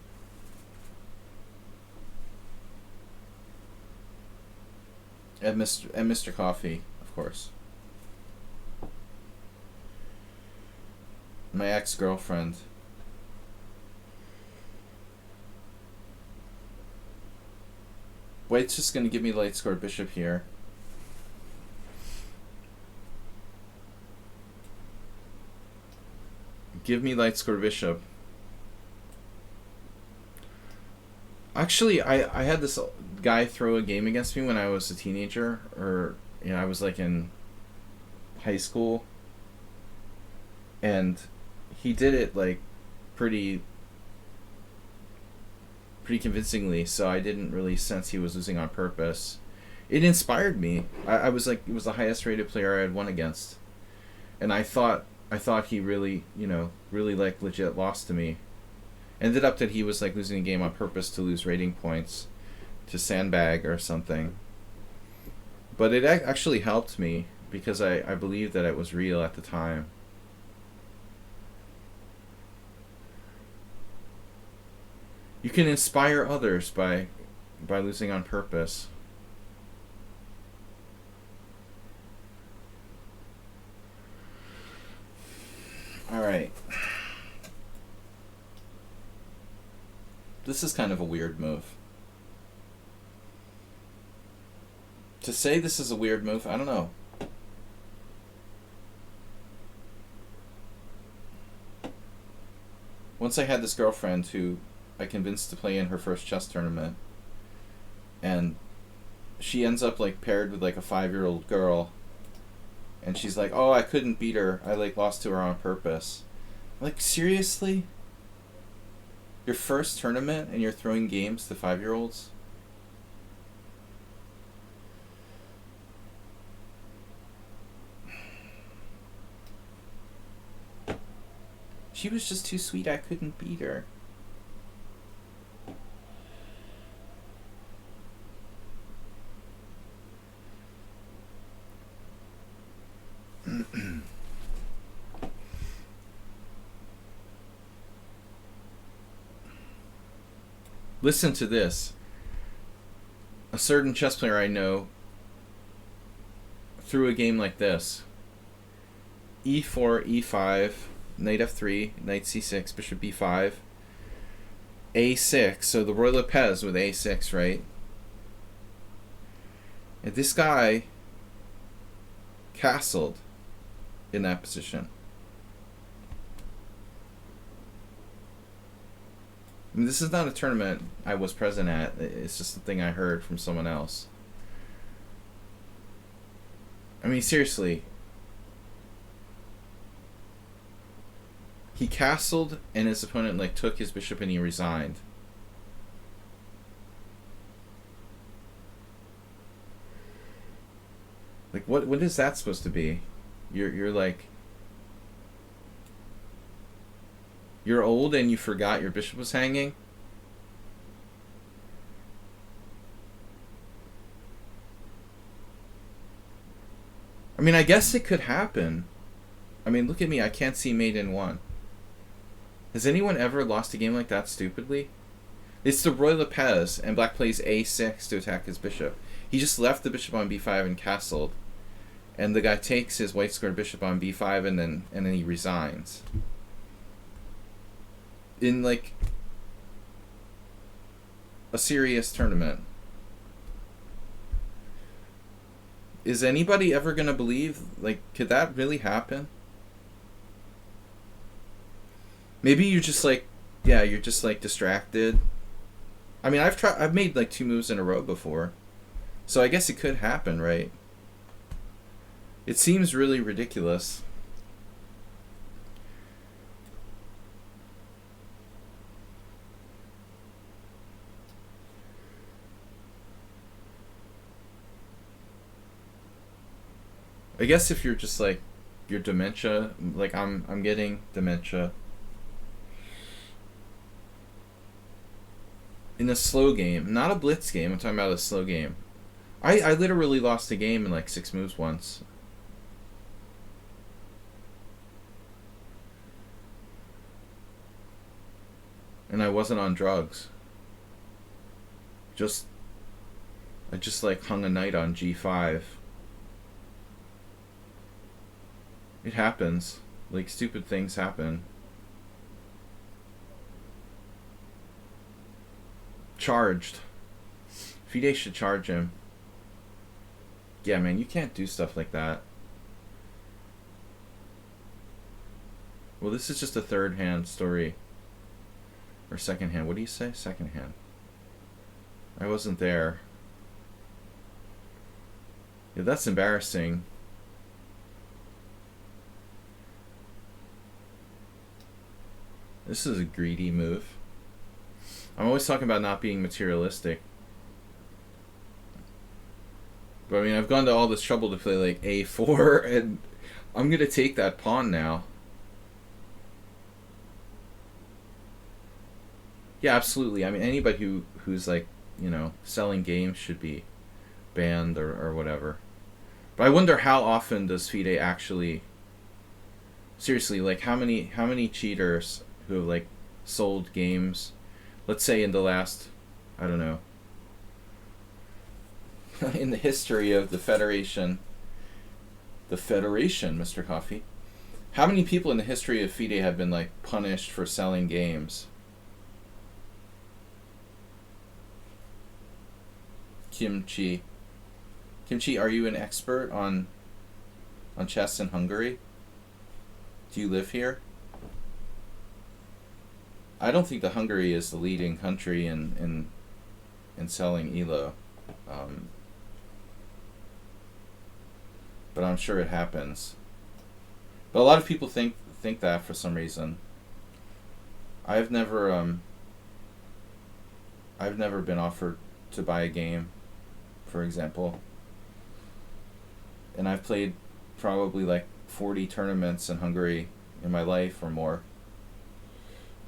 Mr. Coffee, of course. My ex-girlfriend. White's just going to give me light score bishop here. Give me light square bishop. Actually, I had this guy throw a game against me when I was a teenager, or I was like in high school, and he did it like pretty convincingly, so I didn't really sense he was losing on purpose. It inspired me. I was like, it was the highest rated player I had won against, and I thought he really, really like legit lost to me. Ended up that he was like losing a game on purpose to lose rating points, to sandbag or something. But it actually helped me because I believed that it was real at the time. You can inspire others by losing on purpose. All right. This is kind of a weird move. To say this is a weird move, I don't know. Once I had this girlfriend who I convinced to play in her first chess tournament, and she ends up like paired with like a 5-year-old girl, and she's like, oh, I couldn't beat her, I like lost to her on purpose. Like, seriously? Your first tournament and you're throwing games to 5-year-olds? She was just too sweet, I couldn't beat her. Listen to this. A certain chess player I know threw a game like this. E4, E5, knight F3, knight C6, bishop B5, A6, so the Roy Lopez with A6, right? And this guy castled in that position. I mean, this is not a tournament I was present at. It's just a thing I heard from someone else. I mean, seriously. He castled and his opponent like took his bishop and he resigned. Like, what is that supposed to be? You're like, you're old and you forgot your bishop was hanging? I mean, I guess it could happen. I mean, look at me. I can't see mate in one. Has anyone ever lost a game like that stupidly? It's the Roy Lopez, and black plays A6 to attack his bishop. He just left the bishop on B5 and castled. And the guy takes his white squared bishop on B5 and then he resigns. In like a serious tournament. Is anybody ever gonna believe, like, could that really happen? Maybe you're just like, yeah, you're just like distracted. I mean, I've made like 2 moves in a row before. So I guess it could happen, right? It seems really ridiculous. I guess if you're just like, your dementia, like I'm getting dementia. In a slow game, not a blitz game, I'm talking about a slow game. I literally lost a game in like 6 moves once. And I wasn't on drugs. I just like hung a knight on G5. It happens. Like, stupid things happen. Charged. FIDE should charge him. Yeah, man, you can't do stuff like that. Well, this is just a third hand story. Or second hand. What do you say? Second hand. I wasn't there. Yeah, that's embarrassing. This is a greedy move. I'm always talking about not being materialistic. But I mean, I've gone to all this trouble to play like a4, and I'm going to take that pawn now. Yeah, absolutely. I mean, anybody who's like, you know, selling games should be banned or whatever. But I wonder how often does FIDE actually... Seriously, like how many cheaters who have like sold games, let's say in the last, I don't know, in the history of the Federation, Mr. Coffee, how many people in the history of FIDE have been like punished for selling games? Kimchi, are you an expert on chess in Hungary? Do you live here? I don't think that Hungary is the leading country in selling ELO. But I'm sure it happens. But a lot of people think that for some reason. I've never been offered to buy a game, for example. And I've played probably like 40 tournaments in Hungary in my life or more.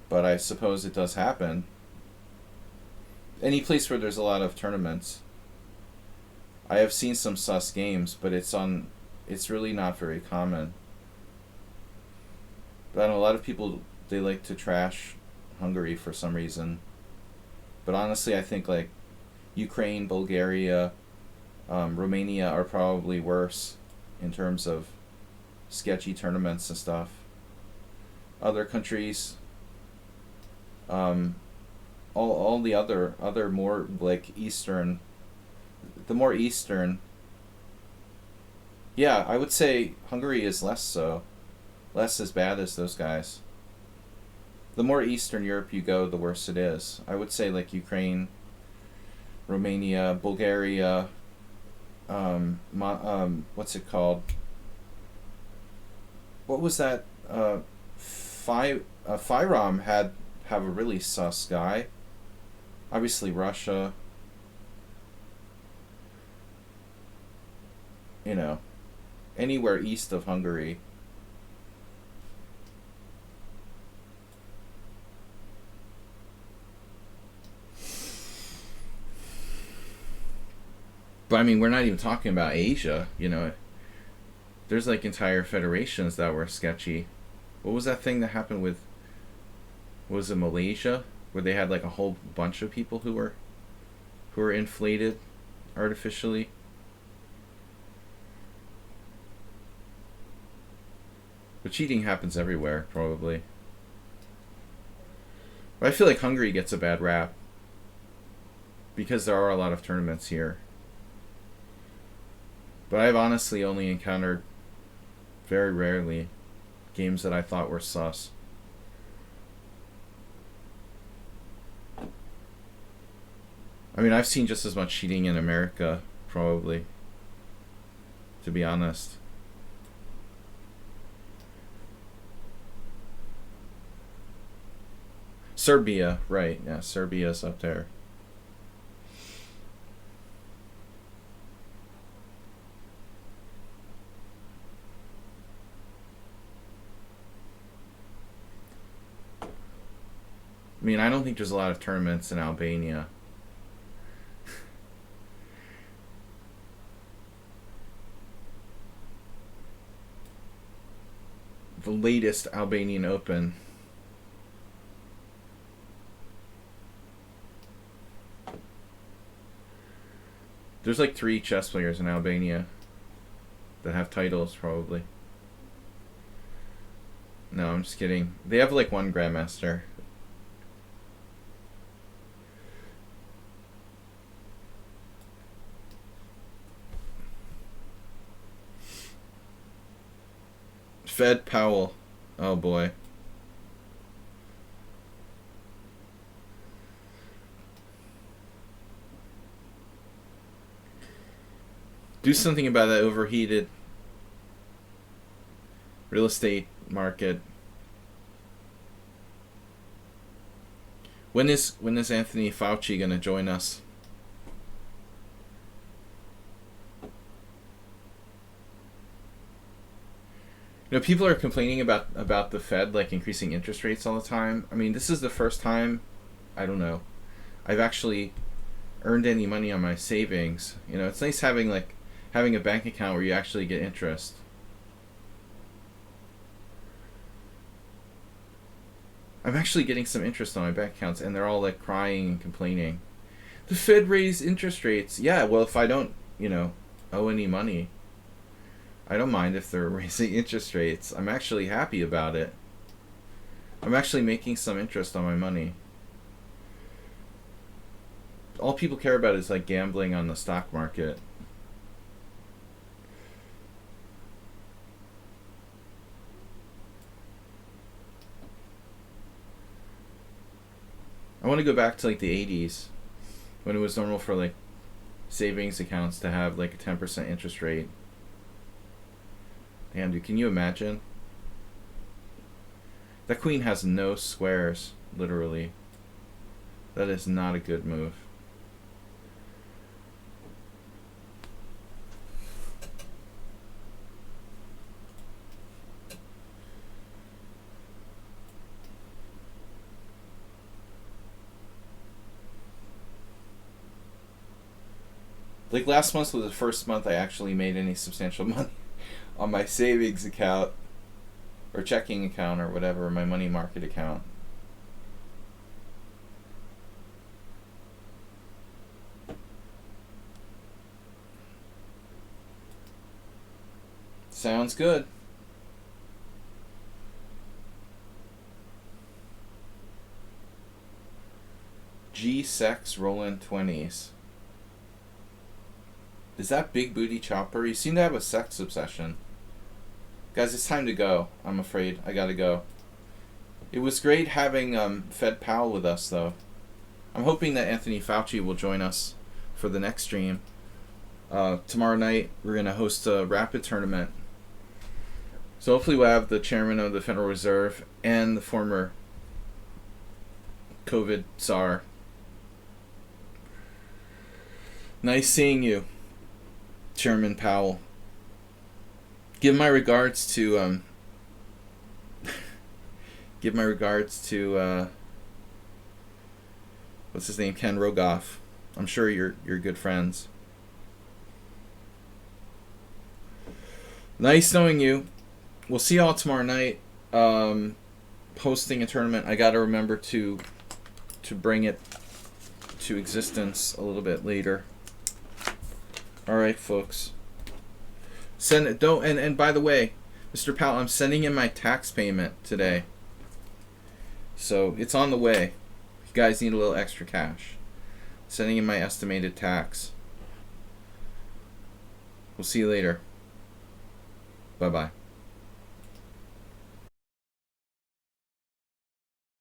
But I suppose it does happen. Any place where there's a lot of tournaments. I have seen some sus games, but it's really not very common. But I know a lot of people, they like to trash Hungary for some reason. But honestly, I think like Ukraine, Bulgaria, Romania are probably worse in terms of sketchy tournaments and stuff. Other countries, all the other more like eastern, the more eastern. Yeah, I would say Hungary is less as bad as those guys. The more Eastern Europe you go, the worse it is. I would say like Ukraine, Romania, Bulgaria, what's it called? What was that? Fyrom have a really sus guy. Obviously Russia. You know, anywhere east of Hungary. But I mean, we're not even talking about Asia, you know. There's like entire federations that were sketchy. What was that thing that happened with, was it Malaysia? Where they had like a whole bunch of people who were inflated artificially. But cheating happens everywhere, probably. But I feel like Hungary gets a bad rap because there are a lot of tournaments here. But I've honestly only encountered, very rarely, games that I thought were sus. I mean, I've seen just as much cheating in America, probably, to be honest. Serbia, right, yeah, Serbia's up there. I mean, I don't think there's a lot of tournaments in Albania. The latest Albanian Open. There's like 3 chess players in Albania that have titles, probably. No, I'm just kidding. They have like 1 grandmaster. Fed Powell. Oh boy. Do something about that overheated real estate market. When is Anthony Fauci gonna join us? You know, people are complaining about the Fed like increasing interest rates all the time. I mean, this is the first time, I don't know, I've actually earned any money on my savings. You know, it's nice having a bank account where you actually get interest. I'm actually getting some interest on my bank accounts, and they're all like crying and complaining. The Fed raised interest rates. Yeah, well, if I don't, owe any money, I don't mind if they're raising interest rates. I'm actually happy about it. I'm actually making some interest on my money. All people care about is like gambling on the stock market. I want to go back to like the 80s when it was normal for like savings accounts to have like a 10% interest rate. Damn, dude, can you imagine? That queen has no squares, literally. That is not a good move. Like last month was the first month I actually made any substantial money on my savings account or checking account or whatever, my money market account. Sounds good. G-Sex rolling 20s. Is that Big Booty Chopper? You seem to have a sex obsession. Guys, it's time to go. I'm afraid. I gotta go. It was great having Fed Powell with us, though. I'm hoping that Anthony Fauci will join us for the next stream. Tomorrow night, we're going to host a rapid tournament. So hopefully we'll have the chairman of the Federal Reserve and the former COVID czar. Nice seeing you, Chairman Powell. Give my regards to what's his name, Ken Rogoff. I'm sure you're good friends. Nice knowing you. We'll see y'all tomorrow night. Hosting a tournament. I gotta remember to bring it to existence a little bit later. All right, folks. Send it. Don't. And by the way, Mr. Powell, I'm sending in my tax payment today. So it's on the way. You guys need a little extra cash. Sending in my estimated tax. We'll see you later. Bye-bye.